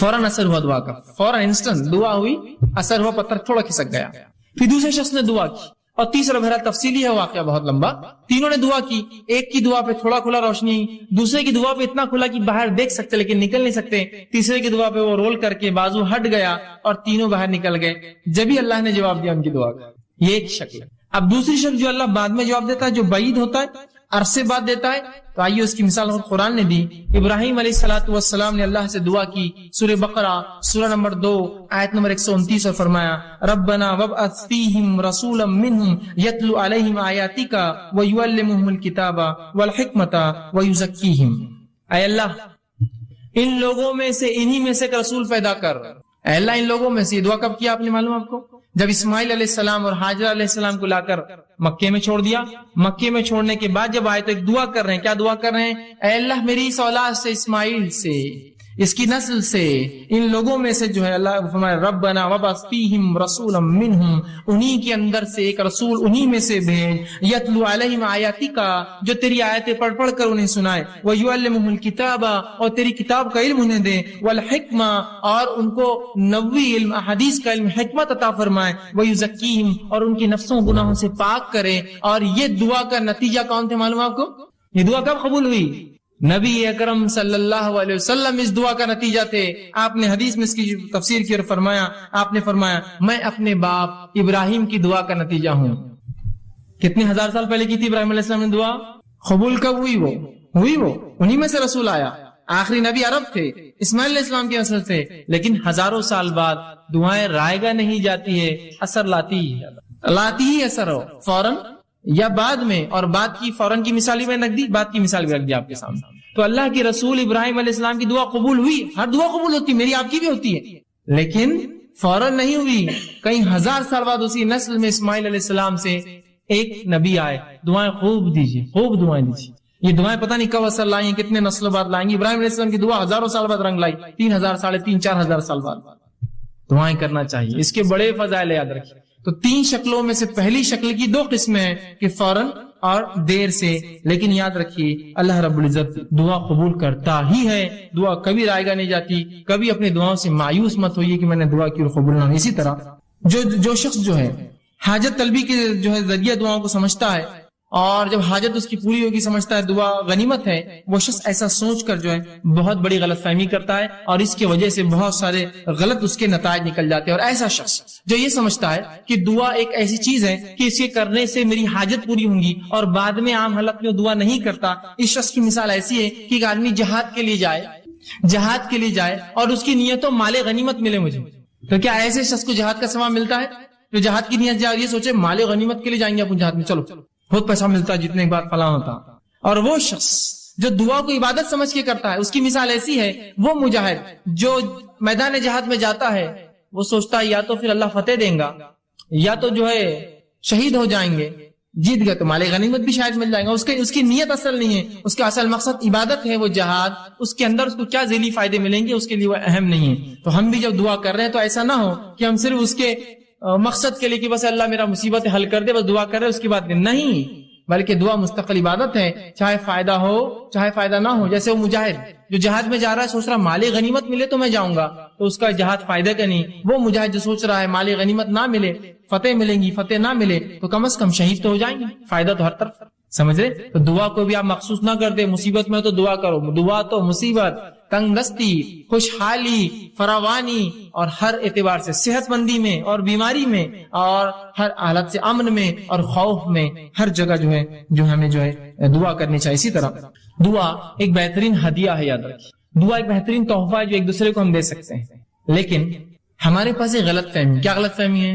فوراً اثر ہوا دعا کا، فوراً انسٹنٹ دعا ہوئی، اثر ہوا، پتھر تھوڑا کھسک گیا۔ پھر دوسرے شخص نے دعا کی، اور تیسرا بہرحال تفصیلی ہے واقعہ بہت لمبا، تینوں نے دعا کی، ایک کی دعا پہ تھوڑا کھلا روشنی، دوسرے کی دعا پہ اتنا کھلا کہ باہر دیکھ سکتے لیکن نکل نہیں سکتے، تیسرے کی دعا پہ وہ رول کر کے بازو ہٹ گیا اور تینوں باہر نکل گئے، جبھی اللہ نے جواب دیا ان کی دعا کا۔ یہ ایک شکل ہے۔ اب دوسری شکل جو اللہ بعد میں جواب دیتا ہے، جو بعید ہوتا ہے، عرصے بعد دیتا ہے، تو آئیے اس کی مثال قرآن نے دی۔ ابراہیم علیہ الصلوۃ والسلام نے اللہ سے دعا کی، سورہ بقرہ سورہ نمبر 2 آیت نمبر 129، اور فرمایا ربنا وابعث فیہم رسولا منہم یتلو علیہم آیاتک ویعلمہم الکتاب والحکمۃ ویزکیہم۔ اے اللہ ان لوگوں میں سے انہی میں سے ایک رسول پیدا کر، اے اللہ ان لوگوں میں سے۔ دعا کب کیا آپ نے معلوم آپ کو؟ جب اسماعیل علیہ السلام اور حاجرہ علیہ السلام کو لا کر مکے میں چھوڑ دیا، مکے میں چھوڑنے کے بعد جب آئے تو ایک دعا کر رہے ہیں، کیا دعا کر رہے ہیں؟ اے اللہ میری اس اولاد سے، اسماعیل سے اس کی نسل سے، ان لوگوں میں سے جو ہے اللہ فرمائے ربنا وبعث فیہم رسولا منہم، انہی کے اندر سے ایک رسول انہی میں سے بھیج، یتلو علیہم آیاتک، جو تیری آیتیں پڑھ پڑھ کر انہیں سنائے، ویعلمہم الکتاب، اور تیری کتاب کا علم انہیں دے، والحکمہ، اور ان کو نبوی علم احادیث کا علم حکمت عطا فرمائے، ویزکیہم، اور ان کی نفسوں گناہوں سے پاک کرے۔ اور یہ دعا کا نتیجہ کون تھے معلوم آپ کو؟ یہ دعا کب قبول ہوئی؟ نبی اکرم صلی اللہ علیہ وسلم اس دعا کا نتیجہ تھے۔ آپ نے حدیث میں اس کی تفسیر کی اور فرمایا، آپ نے فرمایا میں اپنے باپ ابراہیم کی دعا کا نتیجہ ہوں۔ کتنے ہزار سال پہلے کی تھی ابراہیم علیہ السلام نے دعا؟ قبول کب ہوئی؟ وہ انہی میں سے رسول آیا، آخری نبی عرب تھے، اسماعیل علیہ السلام کی نسل سے، لیکن ہزاروں سال بعد دعائیں رائے گاہ نہیں جاتی ہے، اثر لاتی ہی اثر ہو فوراً یا بعد میں، اور بعد کی فوراً کی مثالی میں رکھ دی، بعد کی مثال بھی رکھ دی آپ کے سامنے۔ تو اللہ کے رسول ابراہیم علیہ السلام کی دعا قبول ہوئی، ہر دعا قبول ہوتی، میری آپ کی بھی ہوتی ہے، لیکن فوراً نہیں ہوئی، کئی ہزار سال بعد اسی نسل میں اسماعیل علیہ السلام سے ایک نبی آئے۔ دعائیں خوب دیجیے، خوب دعائیں دیجیے، یہ دعائیں پتہ نہیں کب اثر لائیں، کتنے نسلوں بعد لائیں گی۔ ابراہیم علیہ السلام کی دعا ہزاروں سال بعد رنگ لائی، 3000 3,500 4,000 سال بعد دعائیں کرنا چاہیے، اس کے بڑے فضائل یاد رکھیے۔ تو 3 شکلوں میں سے پہلی شکل کی 2 قسمیں ہیں کہ فوراً اور دیر سے، لیکن یاد رکھیے اللہ رب العزت دعا قبول کرتا ہی ہے، دعا کبھی رائے گاہ نہیں جاتی۔ کبھی اپنی دعاؤں سے مایوس مت ہوئیے کہ میں نے دعا کی اور قبول نہ ہوئی۔ اسی طرح جو شخص جو ہے حاجت طلبی کے جو ہے ذریعہ دعاؤں کو سمجھتا ہے، اور جب حاجت اس کی پوری ہوگی سمجھتا ہے دعا غنیمت ہے، وہ شخص ایسا سوچ کر جو ہے بہت بڑی غلط فہمی کرتا ہے، اور اس کی وجہ سے بہت سارے غلط اس کے نتائج نکل جاتے ہیں۔ اور ایسا شخص جو یہ سمجھتا ہے کہ دعا ایک ایسی چیز ہے کہ اس کے کرنے سے میری حاجت پوری ہوں گی، اور بعد میں عام حالت میں دعا نہیں کرتا، اس شخص کی مثال ایسی ہے کہ ایک آدمی جہاد کے لیے جائے اور اس کی نیت و مال غنیمت ملے مجھے، تو کیا ایسے شخص کو جہاد کا ثواب ملتا ہے؟ جو جہاد کی نیت جائے، یہ سوچے مال غنیمت کے لیے جائیں گے اپنے جہاد میں، چلو بہت پیسہ ملتا ہے، جتنے ایک بار فلاں ہوتا۔ اور وہ شخص جو دعا کو عبادت سمجھ کے کرتا ہے، اس کی مثال ایسی ہے، وہ مجاہد جو میدان جہاد میں جاتا ہے، وہ سوچتا ہے یا تو پھر اللہ فتح دیں گا، یا تو جو ہے شہید ہو جائیں گے، جیت گئے تو مال غنیمت بھی شاید مل جائے گا۔ اس کی نیت اصل نہیں ہے، اس کا اصل مقصد عبادت ہے، وہ جہاد، اس کے اندر اس کو کیا ذیلی فائدے ملیں گے اس کے لیے وہ اہم نہیں ہے۔ تو ہم بھی جب دعا کر رہے ہیں تو ایسا نہ ہو کہ ہم صرف اس کے مقصد کے لیے کہ بس اللہ میرا مصیبت حل کر دے، بس دعا کر رہے اس کی بات نہیں، بلکہ دعا مستقل عبادت ہے، چاہے فائدہ ہو چاہے فائدہ نہ ہو۔ جیسے وہ مجاہد جو جہاد میں جا رہا ہے سوچ رہا مال غنیمت ملے تو میں جاؤں گا، تو اس کا جہاد فائدہ کا نہیں۔ وہ مجاہد جو سوچ رہا ہے مال غنیمت نہ ملے، فتح ملیں گی، فتح نہ ملے تو کم از کم شہید تو ہو جائیں گے، فائدہ تو ہر طرف، سمجھ رہے؟ تو دعا کو بھی آپ مخصوص نہ کر دیں، مصیبت میں تو دعا کرو، دعا تو مصیبت، تنگ دستی، خوشحالی، فراوانی، اور ہر اعتبار سے صحت مندی میں اور بیماری میں اور ہر حالت سے امن میں اور خوف میں، ہر جگہ جو ہمیں جو ہے دعا کرنی چاہیے۔ اسی طرح دعا ایک بہترین ہدیہ ہے، یاد رکھیے دعا ایک بہترین تحفہ ہے جو ایک دوسرے کو ہم دے سکتے ہیں، لیکن ہمارے پاس ایک غلط فہمی۔ کیا غلط فہمی ہے؟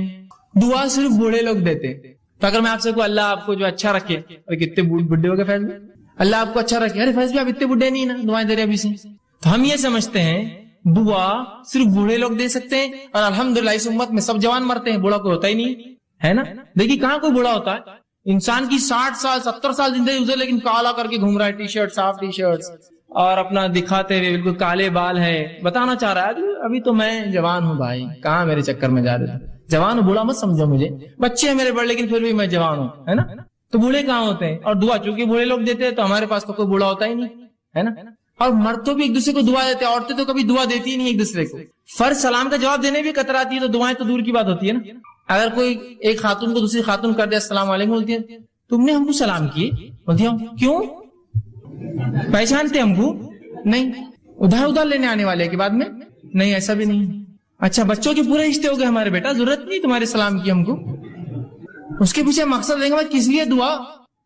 دعا صرف بوڑھے لوگ دیتے۔ تو اگر میں آپ سے کہوں اللہ آپ کو جو اچھا رکھے، اور کتنے بڈھے ہو گئے فیض میں، اللہ آپ کو اچھا رکھے، ارے فیض بھی آپ اتنے بڈھے نہیں نا، دعائیں دے رہے ابھی سے، تو ہم یہ سمجھتے ہیں دعا صرف بوڑھے لوگ دے سکتے ہیں، اور الحمدللہ اس امت میں سب جوان مرتے ہیں، بوڑھا کوئی ہوتا ہی نہیں ہے نا۔ دیکھیے کہاں کوئی بوڑھا ہوتا ہے، انسان کی 60 سال 70 سال زندگی گزر لیکن کالا کر کے گھوم رہا ہے، ٹی شرٹ صاف ٹی شرٹس اور اپنا دکھاتے ہوئے بالکل کالے بال ہے، بتانا چاہ رہا ہے ابھی تو میں جوان ہوں بھائی، کہاں میرے چکر میں جا رہے تھے، جوان ہوں، بوڑھا مت سمجھو مجھے، بچے ہیں میرے بڑے لیکن پھر بھی میں جوان ہوں، ہے نا۔ تو بوڑھے کہاں ہوتے ہیں؟ اور دعا چونکہ بوڑھے لوگ دیتے ہیں تو ہمارے پاس تو کوئی بوڑھا ہوتا ہی نہیں ہے نا۔ اور مرد تو بھی ایک دوسرے کو دعا دیتے ہیں، عورتیں تو کبھی دعا دیتی ہی نہیں ایک دوسرے کو، فرض سلام کا جواب دینے بھی کتراتی ہے، تو دعائیں تو دور کی بات ہوتی ہے نا۔ اگر کوئی ایک خاتون کو دوسری خاتون کر دے السلام علیکم، بولتی ہے تم نے ہم کو سلام کیے، بولتی ہوں کیوں، پہچانتے ہم کو نہیں، ادھر لینے آنے والے کے بعد میں نہیں، ایسا بھی نہیں۔ اچھا بچوں کے پورے رشتے ہو گئے ہمارے، بیٹا ضرورت نہیں تمہارے سلام کی ہم کو، اس کے پیچھے مقصد دیں گے کس لیے دعا،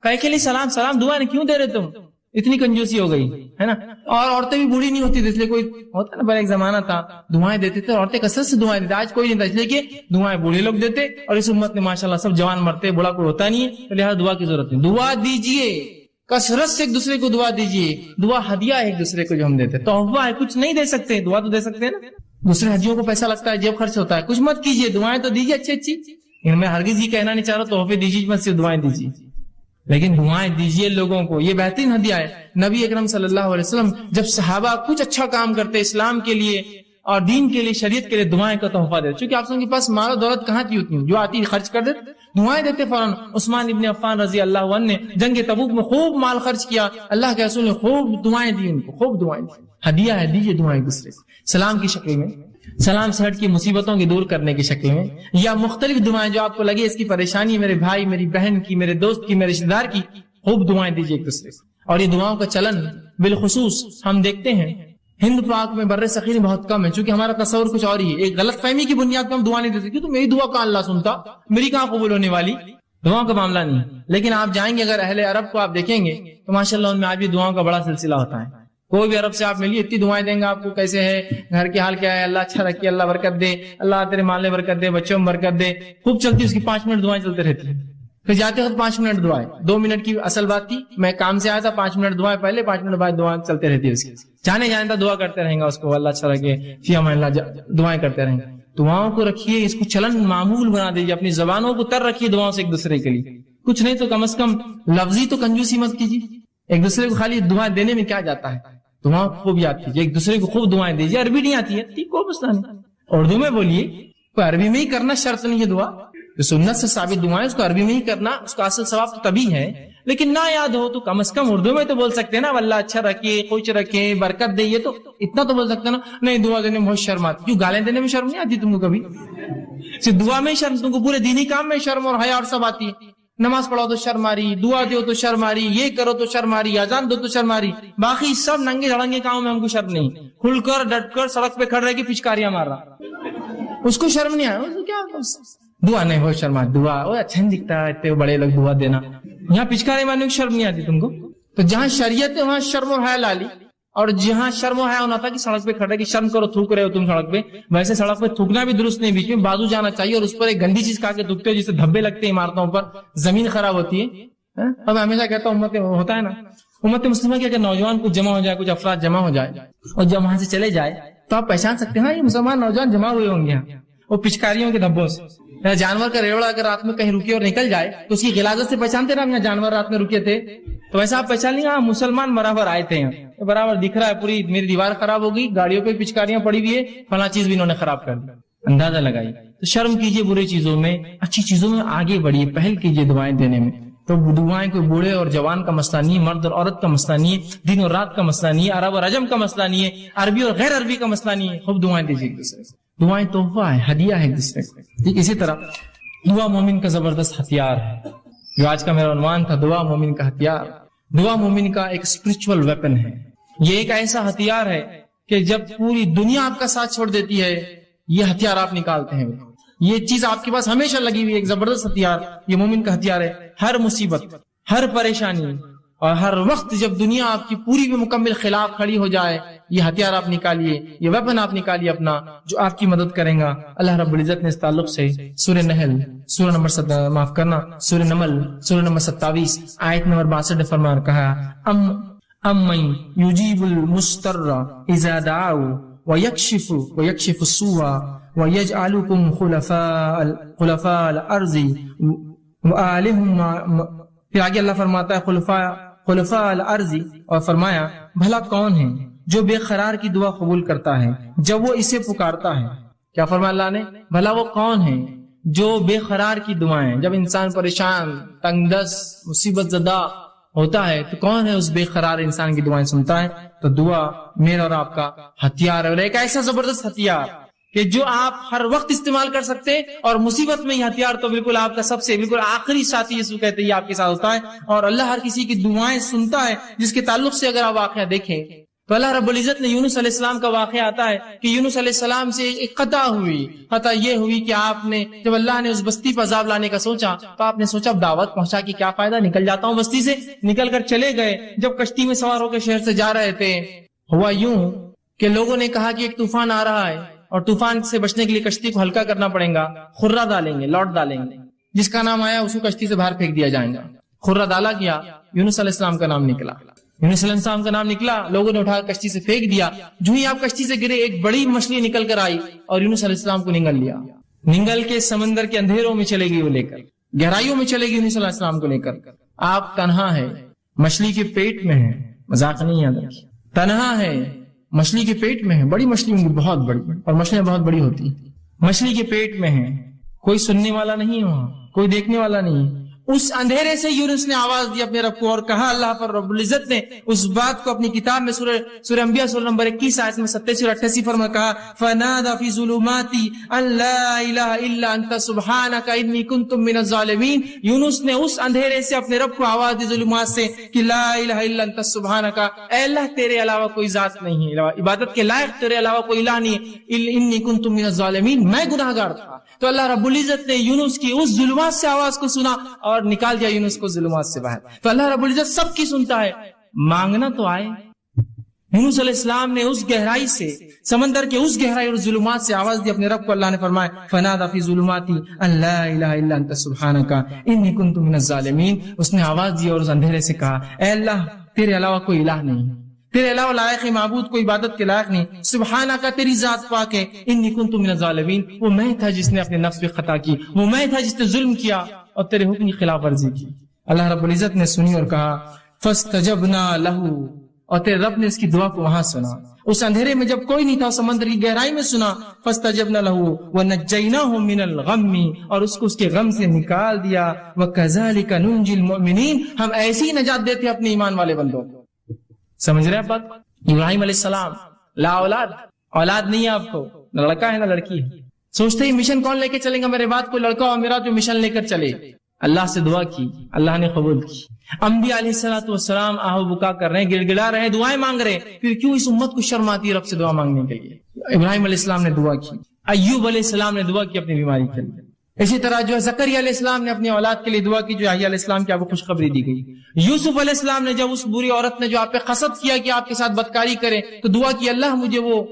کہے کے لیے سلام دعا نہیں کیوں دے رہے تم، اتنی کنجوسی ہو گئی ہے نا۔ اور عورتیں بھی بوڑھی نہیں ہوتی تھی، اس لیے کوئی ہوتا نا، ایک زمانہ تھا دعائیں دیتے تھے، عورتیں کثرت سے دعائیں دیتے، آج کوئی نہیں تھا، اس لیے کہ دعائیں بوڑھے لوگ دیتے، اور اس امت میں ماشاءاللہ سب جوان مرتے، بوڑھا کوئی ہوتا نہیں ہے، تو لہٰذا دعا کی ضرورت نہیں۔ دعا دیجئے، کثرت سے ایک دوسرے کو دعا دیجئے، دعا ہدیہ ہے ایک دوسرے کو جو ہم دیتے، تحفہ ہے، کچھ نہیں دے سکتے، دعا تو دے سکتے ہیں نا، دوسرے ہدیوں کو پیسہ لگتا ہے، جیب خرچ ہوتا ہے، کچھ مت کیجئے، دعائیں تو دیجئے اچھی اچھی۔ میں ہرگز یہ کہنا نہیں چاہ رہا تحفے دیجیے، مت صرف دعائیں دیجیے، لیکن دعائیں دیجیے لوگوں کو، یہ بہترین ہدیہ ہے۔ نبی اکرم صلی اللہ علیہ وسلم جب صحابہ کچھ اچھا کام کرتے اسلام کے لیے اور دین کے لیے، شریعت کے لیے، دعائیں کا تحفہ دیتے، چونکہ آپ کے پاس مال و دولت کہاں تھی اتنی، جو آتی خرچ کر دیتے، دعائیں دیتے فوراً۔ عثمان ابن عفان رضی اللہ عنہ نے جنگ تبوک میں خوب مال خرچ کیا، اللہ کے رسول نے خوب دعائیں دی ان کو، خوب دعائیں دی۔ ہدیہ ہے، دیجیے دعائیں ایک دوسرے کو، سلام کی شکل میں، سلام سے ہٹ کی مصیبتوں کی دور کرنے کی شکل میں، یا مختلف دعائیں جو آپ کو لگے اس کی پریشانی، میرے بھائی، میری بہن کی، میرے دوست کی، میرے رشتے دار کی، خوب دعائیں دیجیے ایک دوسرے کو۔ اور یہ دعاؤں کا چلن بالخصوص ہم دیکھتے ہیں ہند پاک میں، بر صغیر میں بہت کم ہے، چونکہ ہمارا تصور کچھ اور ہی ہے۔ ایک غلط فہمی کی بنیاد پر ہم دعا نہیں دے سکتے، تو میری دعا کہاں اللہ سنتا، میری کہاں قبول ہونے والی، دعاؤں کا معاملہ نہیں۔ لیکن آپ جائیں گے اگر اہل عرب کو آپ دیکھیں گے تو ماشاءاللہ ان میں آج بھی دعاؤں کا بڑا سلسلہ ہوتا ہے۔ کوئی بھی عرب سے آپ ملیے اتنی دعائیں دیں گے آپ کو، کیسے ہے، گھر کے حال کیا ہے، اللہ اچھا رکھے، اللہ برکت دے، اللہ تیرے مال میں برکت دے، بچوں میں برکت دے، خوب چلتی، اس کی 5 منٹ دعائیں چلتے رہتی ہیں۔ پھر جاتے وقت 5 منٹ دعائیں، 2 منٹ کی اصل بات تھی، میں کام سے آیا تھا، 5 منٹ دعائیں پہلے، 5 منٹ بعد دعائیں چلتے رہتی ہے اس کی، جانے تھا دعا کرتے رہیں گا اس کو، اللہ اچھا رکھے، فی امان اللہ، دعائیں کرتے رہیں گے۔ دعاؤں کو رکھیے، اس کو چلن معمول بنا دیجیے، اپنی زبانوں کو تر رکھیے دعاؤں سے ایک دوسرے کے لیے، کچھ نہیں تو کم از کم لفظی تو کنجوسی مت کیجیے، ایک دوسرے کو خالی دعائیں دینے میں کیا جاتا ہے، دعاؤں کو خوب یاد کیجیے، ایک دوسرے کو خوب دعائیں دیجیے۔ عربی نہیں آتی ہے ٹھیک، کوئی مسئلہ نہیں، اردو میں بولیے، کوئی عربی میں ہی کرنا شرط نہیں ہے، دعا جو سنت سے ثابت دعائیں اس کو عربی میں ہی کرنا، اس کا اصل ثواب تبھی ہے، لیکن نہ یاد ہو تو کم از کم اردو میں تو بول سکتے ہیں نا، اللہ اچھا رکھے، خوش رکھے، برکت دے، یہ تو اتنا تو بول سکتے ہیں نا۔ نہیں دعا دینے میں بہت شرم آتی، کیوں گالیں دینے میں شرم نہیں آتی تم کو کبھی؟ صرف دعا میں شرم، تم کو پورے دینی کام میں شرم اور حیا اور سب آتی ہے، نماز پڑھو تو شرم آ رہی، دعا دو تو شرم آ رہی، یہ کرو تو شرم آ رہی، اذان دو تو شرم آ رہی، باقی سب ننگے دھڑنگے کاموں میں ہم کو شرم نہیں، کھل کر ڈٹ کر سڑک پہ کھڑ رہے کہ پچکاریاں مار رہا، اس کو شرم نہیں آیا، کیا دعا نہیں بہت شرم آتی، دعا اچھا نہیں دکھتا ہے اتنے بڑے لوگ دعا دینا، یہاں پچکارے مارنے کی شرم نہیں آتی تم کو؟ تو جہاں شریعت ہے وہاں شرم و حیا لالی، اور جہاں شرم و حیا ہونا تھا کہ سڑک پہ کھڑے کہ شرم کرو، تھوک رہے ہو تم سڑک پہ، ویسے سڑک پہ تھوکنا بھی درست نہیں، بیچ میں بازو جانا چاہیے، اور اس پر ایک گندی چیز کھا کے تھوکتے ہو جسے دھبے لگتے ہیں عمارتوں پر، زمین خراب ہوتی ہے۔ اور میں ہمیشہ کہتا ہوں امت ہوتا ہے نا، امت مسلمہ کے اگر نوجوان کچھ جمع ہو جائے، کچھ افراد جمع ہو جائے اور جب وہاں سے چلے جائے تو آپ پہچان سکتے ہیں نا یہ مسلمان نوجوان جمع ہوئے ہوں گے وہ پچکاریوں کے دھبوں سے۔ جانور کا ریوڑا اگر رات میں کہیں رکے اور نکل جائے تو اس کی غلاظت سے پہچانتے نا، یہاں جانور رات میں رکے تھے، تو ویسا آپ پہچان لیں گے مسلمان برابر آئے تھے، یہاں برابر دکھ رہا ہے، پوری میری دیوار خراب ہو گئی، گاڑیوں پہ پچکاریاں پڑی ہوئی ہے، فلاں چیز بھی انہوں نے خراب کر دی، اندازہ لگائیے۔ تو شرم کیجیے برے چیزوں میں، اچھی چیزوں میں آگے بڑھیے، پہل کیجیے دعائیں دینے میں۔ تو دعائیں کوئی بوڑھے اور جوان کا مسئلہ نہیں ہے، مرد اور عورت کا مسئلہ نہیں ہے، دن اور رات کا مسئلہ نہیں ہے، عرب اور عجم کا مسئلہ نہیں ہے، عربی اور غیر عربی کا مسئلہ نہیں ہے، خوب دعائیں دیجیے ایک دوسرے سے، دعائیں تحفہ ہے، ہدیہ ہے ایک دوسرے کو۔ ٹھیک اسی طرح دعا مومن کا زبردست ہتھیار ہے، جو آج کا میرا عنوان تھا، دعا مومن کا ہتھیار۔ دعا مومن کا ایک اسپرچول ویپن ہے، یہ ایک ایسا ہتھیار ہے کہ جب پوری دنیا آپ کا ساتھ چھوڑ دیتی ہے، یہ ہتھیار آپ نکالتے ہیں، یہ چیز آپ کے پاس ہمیشہ لگی ہوئی، ایک زبردست ہتھیار، یہ مومن کا ہتھیار ہے۔ ہر مصیبت، ہر پریشانی اور ہر وقت جب دنیا آپ کی پوری بھی مکمل خلاف کھڑی ہو جائے، یہ ہتھیار آپ نکالیے، یہ ویپن آپ نکالیے اپنا، جو آپ کی مدد کریں گا۔ اللہ رب العزت نے اس تعلق سے سورہ نحل، سورہ نمبر سورہ نمل، سورہ نمبر 27 آیت نمبر 62 میں فرمان کہا، امن یجیب المستر اذا دعاؤ ویکشف السوء ویجعلکم خلفاء الارض وآلہم۔ پھر آگے اللہ فرماتا ہے خلفاء الارض، اور فرمایا بھلا کون ہے جو بے قرار کی دعا قبول کرتا ہے جب وہ اسے پکارتا ہے۔ کیا فرمایا اللہ نے؟ بھلا وہ کون ہے جو بے قرار کی دعائیں، جب انسان پریشان، تنگ دست، مصیبت زدہ ہوتا ہے تو کون ہے اس بے قرار انسان کی دعائیں سنتا ہے؟ تو دعا میرا اور آپ کا ہتھیار ہے، اور ایک ایسا زبردست ہتھیار کہ جو آپ ہر وقت استعمال کر سکتے، اور مصیبت میں یہ ہتھیار تو بالکل آپ کا سب سے بالکل آخری ساتھی یسوع کہتے ہیں، یہ آپ کے ساتھ ہوتا ہے، اور اللہ ہر کسی کی دعائیں سنتا ہے، جس کے تعلق سے اگر آپ واقعہ دیکھیں تو اللہ رب العزت نے یونس علیہ السلام کا واقعہ آتا ہے کہ یونس علیہ السلام سے ایک خطا ہوئی، خطا یہ ہوئی کہ آپ نے جب اللہ نے اس بستی پر عذاب لانے کا سوچا تو آپ نے سوچا اب دعوت پہنچا کے کیا فائدہ، نکل جاتا ہوں بستی سے، نکل کر چلے گئے۔ جب کشتی میں سوار ہو کے شہر سے جا رہے تھے، ہوا یوں کہ لوگوں نے کہا کہ ایک طوفان آ رہا ہے اور طوفان سے بچنے کے لیے کشتی کو ہلکا کرنا پڑے گا، خرہ ڈالیں گے، لوٹ ڈالیں گے، جس کا نام آیا اس کو کشتی سے باہر پھینک دیا جائے گا۔ خرہ ڈالا گیا، یونس علیہ السلام کا نام نکلا، یونس علیہ السلام کا نام نکلا، لوگوں نے اٹھا کشتی سے پھینک دیا، جو ہی آپ کشتی سے گرے ایک بڑی مچھلی نکل کر آئی اور یونس علیہ السلام کو نگل لیا، نگل کے سمندر کے اندھیروں میں چلے گی، وہ لے کر گہرائیوں میں چلے گی یونس علیہ السلام کو لے کر۔ آپ تنہا ہے، مچھلی کے پیٹ میں ہے، مذاق نہیں یاد رکھیے، تنہا ہے، مچھلی کے پیٹ میں ہے، بڑی مچھلی ہوں گی بہت بڑی، اور مچھلیاں بہت بڑی ہوتی ہیں، مچھلی کے پیٹ میں ہے، کوئی سننے والا نہیں ہے وہاں، کوئی دیکھنے والا نہیں ہے۔ اس اندھیرے سے یونس نے آواز دی اپنے رب کو اور کہا، اللہ پر رب العزت نے اس بات کو اپنی کتاب میں سورہ انبیاء سورہ نمبر 21 آیت میں 87 اور 88 فرما کہا، فنادى في ظلمات ان لا الہ الا انت سبحانک انی کنت من الظالمین۔ یونس نے اس اندھیرے سے اپنے رب کو آواز دی ظلمات سے کہ لا الہ الا انت سبحانک، اے اللہ تیرے علاوہ کوئی ذات نہیں ہے، عبادت کے لائق تیرے علاوہ کوئی الہ نہیں ہے، انی کنت من الظالمین، میں گناہگار تھا۔ تو اللہ رب العزت نے یونس کی اس ظلمات سے آواز کو سنا اور نکال دیا یونس کو ظلمات سے باہر۔ تو اللہ رب العزت سب کی سنتا ہے، مانگنا تو آئے۔ یونس علیہ السلام نے اس گہرائی سے، سمندر کے اس گہرائی اور ظلمات سے آواز دی اپنے رب کو، اللہ نے فرمایا فنادى في ظلمات ان لا الہ الا انت سبحانک انی کنت من الظالمین۔ اس نے آواز دی اور اس اندھیرے سے کہا، اے اللہ تیرے علاوہ کوئی الہ نہیں، تیرے علاوہ لائق معبود کوئی عبادت کے لائق نہیں، سبحانہ تیری ذات پاک ہے، انی کنت من الظالمین، وہ میں تھا جس نے اپنے نفس پہ خطا کی، وہ میں تھا جس نے ظلم کیا اور تیرے حکم کی خلاف ورزی کی۔ اللہ رب العزت نے سنی اور کہا فاستجبنا لہ، اور تیرے رب نے اس کی دعا کو وہاں سنا، اس اندھیرے میں جب کوئی نہیں تھا، سمندر کی گہرائی میں سنا، فاستجبنا لہ ونجیناہ من الغم، اور اس کو اس کے غم سے نکال دیا، وکذالک ننجی المؤمنین، ہم ایسی نجات دیتے اپنے ایمان والے بندوں کو۔ سمجھ رہے ہیں بات؟ ابراہیم علیہ السلام لا اولاد، اولاد نہیں ہے آپ کو، نہ لڑکا ہے نہ لڑکی ہے، سوچتے ہی مشن کون لے کے چلیں گا میرے بعد، کوئی لڑکا اور میرا جو مشن لے کر چلے۔ اللہ سے دعا کی، اللہ نے قبول کی۔ انبیاء علیہ الصلوۃ والسلام آہو بکا کر رہے ہیں، گڑ گڑا رہے ہیں، دعائیں مانگ رہے ہیں، پھر کیوں اس امت کو شرم آتی ہے رب سے دعا مانگنے کے لیے؟ ابراہیم علیہ السلام نے دعا کی، ایوب علیہ السلام نے دعا کی اپنی بیماری کے لیے، اسی طرح جو ہے زکریا علیہ السلام نے اپنی اولاد کے لیے دعا کی، جو یحییٰ علیہ السلام کی آپ کو خوشخبری دی گئی۔ یوسف علیہ السلام نے جب اس بری عورت نے جو آپ پہ قصد کیا کہ آپ کے ساتھ بدکاری کرے، تو دعا کی، اللہ مجھے وہ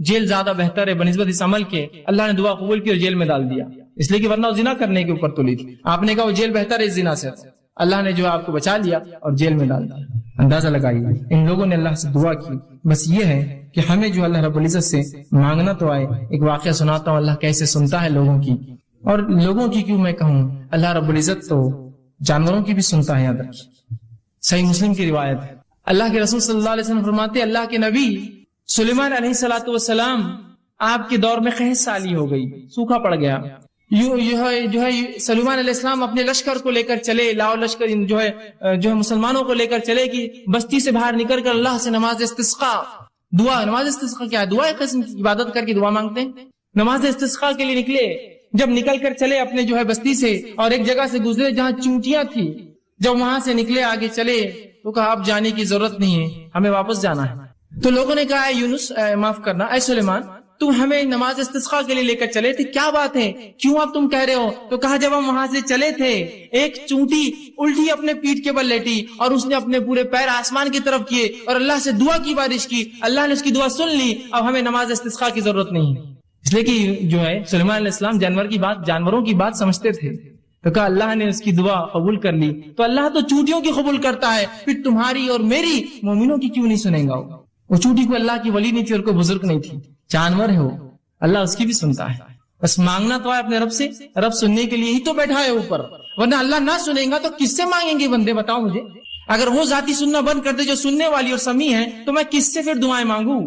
جیل زیادہ بہتر ہے بنسبت اس عمل کے۔ اللہ نے دعا قبول کی اور جیل میں ڈال دیا، اس لیے کہ ورنہ وہ زنا کرنے کے اوپر تلی تھی، آپ نے کہا وہ جیل بہتر ہے اس زنا سے، اللہ نے جو آپ کو بچا لیا اور جیل میں ڈال دیا۔ اندازہ لگائیے ان لوگوں نے اللہ سے دعا کی۔ بس یہ ہے کہ ہمیں جو اللہ رب العزت سے مانگنا تو آئے۔ ایک واقعہ سناتا ہوں اللہ کیسے سنتا ہے لوگوں کی، اور لوگوں کی کیوں میں کہوں، اللہ رب العزت تو جانوروں کی بھی سنتا ہے، یاد رکھیے۔ صحیح مسلم کی روایت ہے، اللہ کے رسول صلی اللہ علیہ وسلم فرماتے، اللہ کے نبی سلیمان علیہ الصلوۃ والسلام آپ کے دور میں قحط سالی ہو گئی، سوکھا پڑ گیا، جو ہے سلیمان علیہ السلام اپنے لشکر کو لے کر چلے، لاؤ لشکر جو ہے مسلمانوں کو لے کر چلے کہ بستی سے باہر نکل کر اللہ سے نماز استسقاء دعا، نماز استسقاء کیا ہے؟ دعا ایک قسم کی عبادت کر کے دعا مانگتے ہیں، نماز استسقاء کے لیے نکلے، جب نکل کر چلے اپنے جو ہے بستی سے اور ایک جگہ سے گزرے جہاں چونٹیاں تھی، جب وہاں سے نکلے آگے چلے تو کہا اب جانے کی ضرورت نہیں ہے، ہمیں واپس جانا ہے۔ تو لوگوں نے کہا اے یونس، معاف کرنا اے سلیمان، تم ہمیں نماز استسقاء کے لیے لے کر چلے تھے، کیا بات ہے، کیوں اب تم کہہ رہے ہو؟ تو کہا جب ہم وہاں سے چلے تھے ایک چونٹی الٹی اپنے پیٹھ کے بل لیٹی اور اس نے اپنے پورے پیر آسمان کی طرف کیے اور اللہ سے دعا کی بارش کی، اللہ نے اس کی دعا سن لی، اب ہمیں نماز استسقاء کی ضرورت نہیں ہے۔ اس لیے کہ جو ہے سلیمان علیہ السلام جانوروں کی بات سمجھتے تھے، تو کہا اللہ نے اس کی دعا قبول کر لی، تو اللہ تو چونٹیوں کی قبول کرتا ہے، پھر تمہاری اور میری مومنوں کی کیوں نہیں سنیں گا؟ وہ چونٹی کو اللہ کی ولی نہیں تھی اور کوئی بزرگ نہیں تھی، جانور ہے وہ، اللہ اس کی بھی سنتا ہے۔ بس مانگنا تو ہے اپنے رب سے، رب سننے کے لیے ہی تو بیٹھا ہے اوپر، ورنہ اللہ نہ سنیں گا تو کس سے مانگیں گے بندے؟ بتاؤ مجھے، اگر وہ ذاتی سننا بند کر دے جو سننے والی اور سمیع ہے تو میں کس سے پھر دعائیں مانگوں؟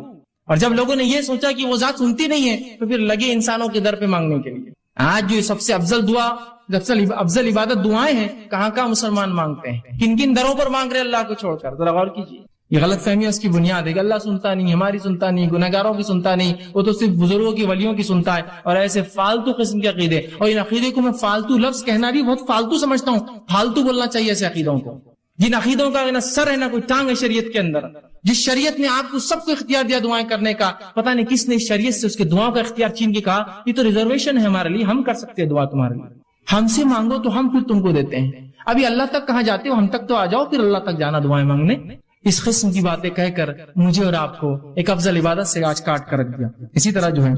اور جب لوگوں نے یہ سوچا کہ وہ ذات سنتی نہیں ہے تو پھر لگے انسانوں کے در پہ مانگنے کے لیے۔ آج جو سب سے افضل دعا، افضل عبادت دعائیں ہیں، کہاں مسلمان مانگتے ہیں، کن کن دروں پر مانگ رہے اللہ کو چھوڑ کر؟ ذرا غور کیجیے، یہ غلط فہمی ہے، اس کی بنیاد ہے کہ اللہ سنتا نہیں، ہماری سنتا نہیں، گنہگاروں کی سنتا نہیں، وہ تو صرف بزرگوں کی ولیوں کی سنتا ہے، اور ایسے فالتو قسم کے عقیدے، اور ان عقیدے کو میں فالتو لفظ کہنا بھی بہت فالتو سمجھتا ہوں، فالتو بولنا چاہیے ایسے عقیدوں کو، جن عقیدوں کا نہ سر ہے نہ کوئی ٹانگ ہے شریعت کے اندر۔ جس شریعت نے آپ کو سب کو اختیار دیا دعائیں کرنے کا، پتہ نہیں کس نے شریعت سے اس کے دعاؤں کا اختیار چھین کے کہا یہ تو ریزرویشن ہے ہمارے لیے، ہم کر سکتے ہیں دعا تمہارے لیے، ہم سے مانگو تو ہم پھر تم کو دیتے ہیں۔ ابھی اللہ تک کہاں جاتے ہو؟ ہم تک تو آ جاؤ، پھر اللہ تک جانا دعائیں مانگنے۔ اس قسم کی باتیں کہہ کر مجھے اور آپ کو ایک افضل عبادت سے آج کاٹ کر رکھ دیا۔ اسی طرح جو ہے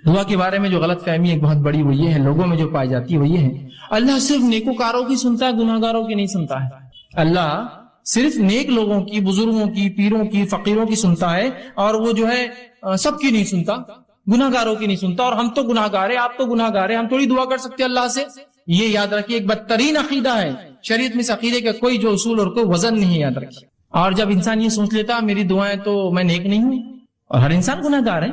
دعا کے بارے میں جو غلط فہمی ایک بہت بڑی وہ یہ ہے، لوگوں میں جو پائی جاتی ہے وہ یہ ہے، اللہ صرف نیکوکاروں کی سنتا ہے، گناہگاروں کی نہیں سنتا ہے۔ اللہ صرف نیک لوگوں کی، بزرگوں کی، پیروں کی، فقیروں کی سنتا ہے، اور وہ جو ہے سب کی نہیں سنتا، گناہگاروں کی نہیں سنتا۔ اور ہم تو گناہگار ہیں، آپ تو گناہگار ہیں، ہم تھوڑی دعا کر سکتے ہیں اللہ سے۔ یہ یاد رکھیے، ایک بدترین عقیدہ ہے شریعت میں اس عقیدے کا کوئی جو اصول اور کوئی وزن نہیں یاد رکھیے. اور جب انسان یہ سوچ لیتا میری دعائیں تو میں نیک نہیں ہوں، اور ہر انسان گناہ گار ہے،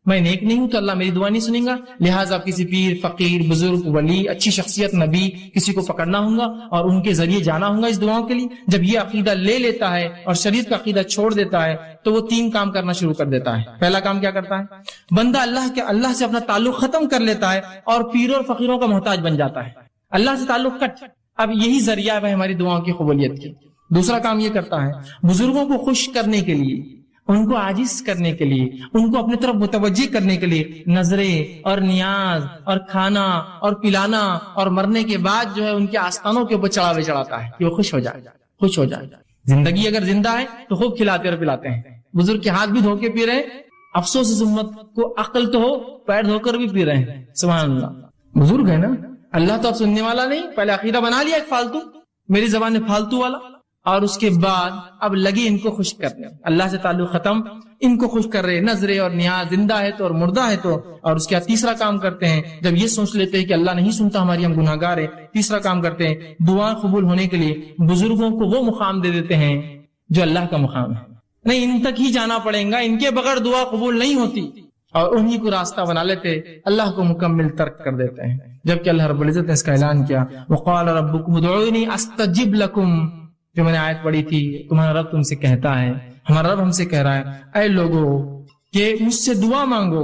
میں نیک نہیں ہوں تو اللہ میری دعا نہیں سنیں گا، لہٰذا کسی پیر، فقیر، بزرگ، ولی، اچھی شخصیت، نبی کسی کو پکڑنا ہوگا اور ان کے ذریعے جانا ہوگا اس دعاؤں کے لیے. جب یہ عقیدہ لے لیتا ہے اور شریعت کا عقیدہ چھوڑ دیتا ہے تو وہ 3 کام کرنا شروع کر دیتا ہے. پہلا کام کیا کرتا ہے؟ بندہ اللہ سے اپنا تعلق ختم کر لیتا ہے اور پیروں اور فقیروں کا محتاج بن جاتا ہے. اللہ سے تعلق کٹ، اب یہی ذریعہ ہے ہماری دعاؤں کی قبولیت کی. دوسرا کام یہ کرتا ہے بزرگوں کو خوش کرنے کے لیے، ان کو عاجز کرنے کے لیے، ان کو اپنی طرف متوجہ کرنے کے لیے نظریں اور نیاز اور کھانا اور پلانا اور مرنے کے بعد جو ہے ان کے آستانوں کے اوپر چڑھاوے چڑھاتا ہے کہ وہ خوش ہو جائے. زندگی اگر زندہ ہے تو خوب کھلاتے اور پلاتے ہیں. بزرگ کے ہاتھ بھی دھو کے پی رہے ہیں، افسوس اس امت کو عقل تو ہو پیر دھو کر بھی پی رہے ہیں. سبحان اللہ. بزرگ ہے نا، اللہ تو اب سننے والا نہیں. پہلے عقیدہ بنا لیا ایک فالتو، میری زبان میں فالتو والا، اور اس کے بعد اب لگے ان کو خوش کرنے. اللہ سے تعلق ختم، ان کو خوش کر رہے، نظریں اور نیاز، زندہ ہے تو اور مردہ ہے تو. اور اس کے بعد تیسرا کام کرتے ہیں، جب یہ سوچ لیتے ہیں کہ اللہ نہیں سنتا ہماری، ہم گناہ گار ہیں، تیسرا کام کرتے ہیں دعا قبول ہونے کے لیے بزرگوں کو وہ مقام دے دیتے ہیں جو اللہ کا مقام ہے. نہیں، ان تک ہی جانا پڑے گا، ان کے بغیر دعا قبول نہیں ہوتی، اور انہی کو راستہ بنا لیتے، اللہ کو مکمل ترک کر دیتے ہیں. جبکہ اللہ رب العزت نے اس کا اعلان کیا، وقال ربکم ادعونی استجب لکم، جو میں نے آیت پڑھی تھی، تمہارا رب تم سے کہتا ہے، ہمارا رب ہم سے کہہ رہا ہے اے لوگو کہ مجھ سے دعا مانگو،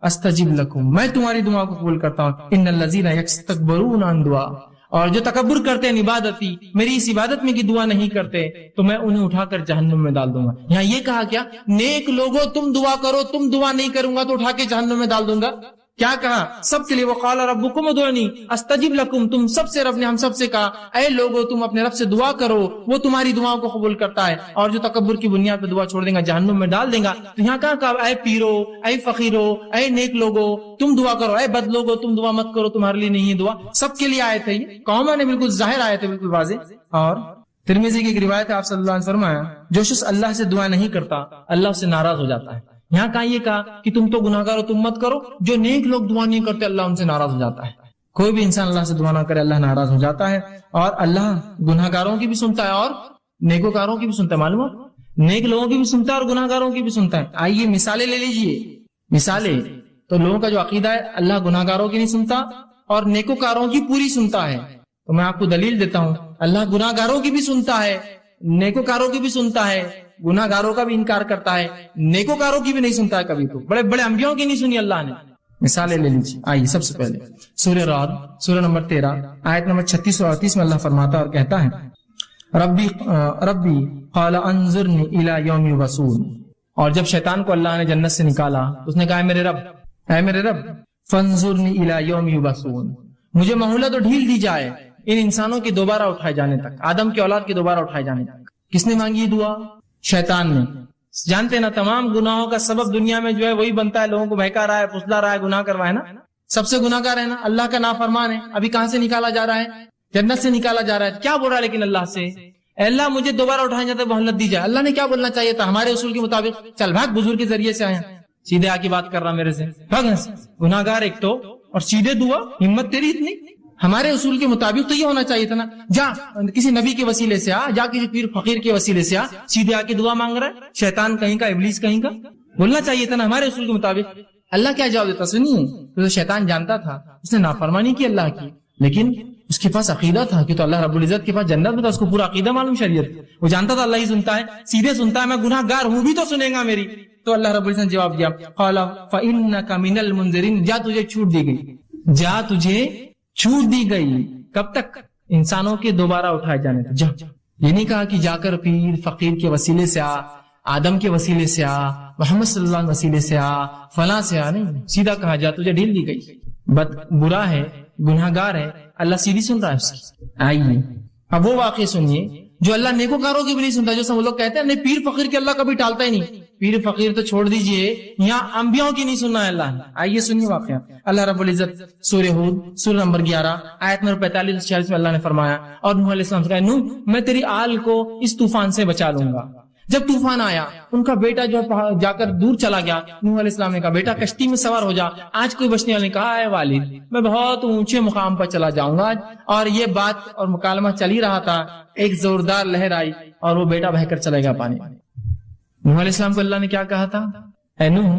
استجب لکم، میں تمہاری دعا کو قبول کرتا ہوں. ان الذین یستکبرون عن دعا، اور جو تکبر کرتے ہیں عبادتی، میری اس عبادت میں کی دعا نہیں کرتے تو میں انہیں اٹھا کر جہنم میں ڈال دوں گا. یہاں یہ کہا کیا؟ نیک لوگوں تم دعا کرو، تم دعا نہیں کروں گا تو اٹھا کے جہنم میں ڈال دوں گا. کیا کہا؟ سب کے لیے. وقال ربکم ادعونی استجب لکم، تم سب سے رب نے ہم سب سے کہا اے لوگو تم اپنے رب سے دعا کرو، وہ تمہاری دعاؤں کو قبول کرتا ہے، اور جو تکبر کی بنیاد پہ دعا چھوڑ دیں گا جہنم میں ڈال دیں گا. تو یہاں کہا اے پیرو، اے فقیرو، اے نیک لوگو تم دعا کرو، اے بد لوگو تم دعا مت کرو، تمہارے لیے نہیں ہے دعا. سب کے لیے آئے تھے، یہ قوم نے بالکل ظاہر آئے تھے، بالکل واضح. اور ترمذی کی ایک روایت ہے، آپ صلی اللہ علیہ وسلم فرمایا جو شخص اللہ سے دعا نہیں کرتا اللہ اس سے ناراض ہو جاتا ہے. یہاں کہاں یہ کہا کہ تم تو گناہ گار ہو تم مت کرو، جو نیک لوگ دعا نہیں کرتے اللہ ان سے ناراض ہو جاتا ہے. کوئی بھی انسان اللہ سے دعا نہ کرے اللہ ناراض ہو جاتا ہے. اور اللہ گناہ گاروں کی بھی سنتا ہے اور نیکوکاروں کی بھی سنتا ہے. معلوم ہے نیک لوگوں کی بھی سنتا ہے اور گناہ گاروں کی بھی سنتا ہے. آئیے مثالیں لے لیجئے. مثالیں تو لوگوں کا جو عقیدہ ہے اللہ گناہ گاروں کی نہیں سنتا اور نیکوکاروں کی پوری سنتا ہے. تو میں آپ کو دلیل دیتا ہوں، اللہ گناہ گاروں کی بھی سنتا ہے، نیکوکاروں کی بھی سنتا ہے، گناہ گاروں کا بھی انکار کرتا ہے، نیکوکاروں کی بھی نہیں سنتا ہے کبھی. تو بڑے بڑے انبیاءوں کی نہیں سنی اللہ نے. مثالیں لے لیجیے. آئیے سب سے پہلے سورہ رعد سورہ نمبر 13 آیت نمبر 36 اور 38 میں اللہ فرماتا اور کہتا ہے ربی قال انظرنی الی یوم یبعثون. اور جب شیطان کو اللہ نے جنت سے نکالا اس نے کہا اے میرے رب فانظرنی الی یوم یبعثون، مجھے مہلت اور ڈھیل دی جائے ان انسانوں کی دوبارہ اٹھائے جانے تک، آدم کی اولاد کی دوبارہ اٹھائے جانے تک. کس نے مانگی دعا؟ شیطان نے. جانتے نا تمام گناہوں کا سبب دنیا میں جو ہے وہی بنتا ہے، لوگوں کو بہکا رہا ہے، پھسلا رہا ہے، گناہ کروائے نا. سب سے گناہ گار ہے نا، اللہ کا نافرمان ہے. ابھی کہاں سے نکالا جا رہا ہے؟ جنت سے نکالا جا رہا ہے. کیا بول رہا ہے لیکن اللہ سے؟ اے اللہ مجھے دوبارہ اٹھایا جاتا ہے، مہلت دی جائے. اللہ نے کیا بولنا چاہیے تھا؟ ہمارے اصول کے مطابق چل بھاگ، بزرگ کے ذریعے سے آیا، سیدھے آ کی بات کر رہا میرے سے، گناہ گار ایک تو، اور سیدھے دعا. ہمت تیری اتنی؟ ہمارے اصول کے مطابق تو یہ ہونا چاہیے تھا نا، جا کسی نبی کے وسیلے سے آ، جا کسی پیر فقیر کے وسیلے سے آ، سیدھے آ کے دعا مانگ رہا ہے. شیطان کہیں کا، ابلیس کہیں کا. بولنا چاہیے تھا نا ہمارے اصول کے مطابق. اللہ کیا جواب دیتا؟ سنیے، تو شیطان جانتا تھا اس نے نافرمانی کی اللہ کی، لیکن اس کے پاس عقیدہ تھا کہ تو اللہ رب العزت کے پاس جنت میں تھا، اس کو پورا عقیدہ معلوم شریعت. وہ جانتا تھا اللہ ہی سنتا ہے، سیدھے سنتا ہے، میں گناہ گار ہوں بھی تو سنے گا میری. تو اللہ رب العزت نے جواب دیا قال فإنك من المنذرين، جا تجھے چھوٹ دی گئی، جا تجھے چھوٹ دی گئی. کب تک؟ انسانوں کے دوبارہ اٹھائے جانے تک. جا. یہ نہیں کہا کہ جا کر پیر فقیر کے وسیلے سے آ، آدم کے وسیلے سے آ، محمد صلی اللہ علیہ وسیلے سے آ، فلاں سے آ. نہیں، سیدھا کہا جا تجھے ڈھیل دی گئی. برا ہے، گناہ گار ہے، اللہ سیدھی سن رہا ہے اس کی. آئیے اب وہ واقعی سنیے جو اللہ نیکوکاروں کی بھی نہیں سنتا. جو سب لوگ کہتے ہیں نہیں پیر فقیر کے اللہ کبھی ٹالتا ہی نہیں. پیر فقیر تو چھوڑ دیجئے، یہاں انبیاءوں کی نہیں سننا ہے اللہ نے. آئیے سنیے واقعہ. اللہ رب العزت سورہ ہود سورہ نمبر 11 آیت نمبر 45-46 میں اللہ نے فرمایا، اور نوح علیہ السلام سے کہا نوح میں تیری آل کو اس طوفان سے بچا لوں گا، جب طوفان آیا ان کا بیٹا جو ہے جا کر دور چلا گیا. نوح علیہ السلام نے کہا بیٹا کشتی میں سوار ہو جا. آج کوئی بچنے والے نے کہا اے والد میں بہت اونچے مقام پر چلا جاؤں گا. اور یہ بات اور مکالمہ چل ہی رہا تھا, ایک زوردار لہر آئی اور وہ بیٹا بہ کر چلے گا پانی. نوح علیہ السلام کو اللہ نے کیا کہا تھا, اے نوح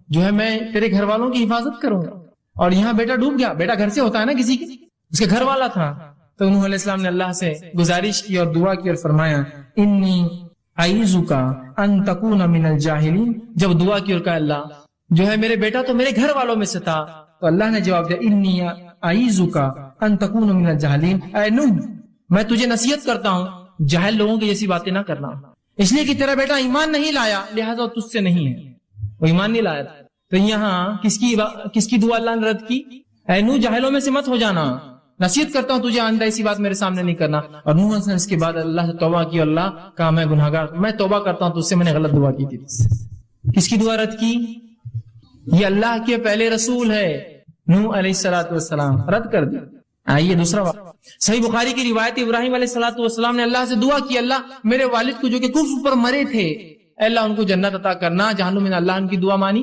جو ہے میں تیرے گھر والوں کی حفاظت کروں گا. اور یہاں بیٹا ڈوب گیا. بیٹا گھر سے ہوتا ہے نا کسی کے, اس کے گھر والا تھا. تو نوح علیہ السلام نے اللہ سے گزارش کی اور دعا کی اور فرمایا انی اعیذک ان تکون من الجاہلین. جب دعا کی اور کہا اللہ جو ہے میرے بیٹا تو میرے گھر والوں میں سے تھا, تو اللہ نے جواب دیا انی اعیذک ان تکون من الجاہلین. اے نوح میں تجھے نصیحت کرتا ہوں جاہل لوگوں کی جیسی باتیں نہ کرنا, اس لیے کہ تیرا بیٹا ایمان نہیں لایا لہذا تجھ سے نہیں ہے, وہ ایمان نہیں لایا. تو یہاں کس کی دعا اللہ نے رد کی, اے نوح جاہلوں میں سے مت ہو جانا, نصیحت کرتا ہوں تجھے آئندہ ایسی بات میرے سامنے نہیں کرنا. اور نوح نے اس کے بعد اللہ سے توبہ کی, اللہ کہا میں گناہگار, میں توبہ کرتا ہوں تجھ سے, میں نے غلط دعا کی تھی. کس کی دعا رد کی؟ یہ اللہ کے پہلے رسول ہے نوح علیہ السلام, رد کر دی. آئیے دوسرا صحیح بخاری کی روایت, ابراہیم علیہ السلام نے اللہ سے دعا کی اللہ میرے والد کو جو کہ کفر پر مرے تھے اللہ ان کو جنت عطا کرنا. جہنم میں اللہ ان کی دعا مانی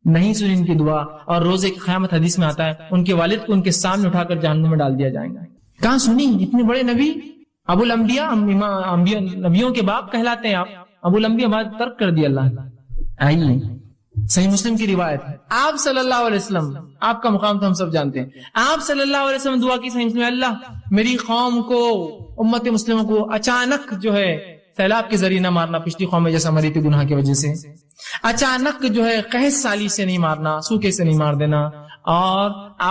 نہیں, سنی ان کی دعا. اور روز قیامت حدیث میں آتا ہے ان کے والد کو ان کے سامنے اٹھا کر جہنم میں ڈال دیا جائے گا. کہاں سنی, اتنے بڑے نبی ابو الانبیاء, نبیوں کے باپ کہلاتے ہیں آپ, ابو الانبیاء بعد ترک کر دیا اللہ. آئیے صحیح مسلم کی روایت ہے, آپ صلی اللہ علیہ وسلم, آپ کا مقام تو ہم سب جانتے ہیں, آپ صلی اللہ علیہ وسلم دعا کی صحیح مسلم, اللہ میری قوم کو, امت مسلموں کو اچانک جو ہے سیلاب کے ذریعے نہ مارنا, پچھلی قوم میں جیسا مری تھی گناہ کی وجہ سے, اچانک جو ہے قحط سالی سے نہیں مارنا, سوکھے سے نہیں مار دینا, اور آپ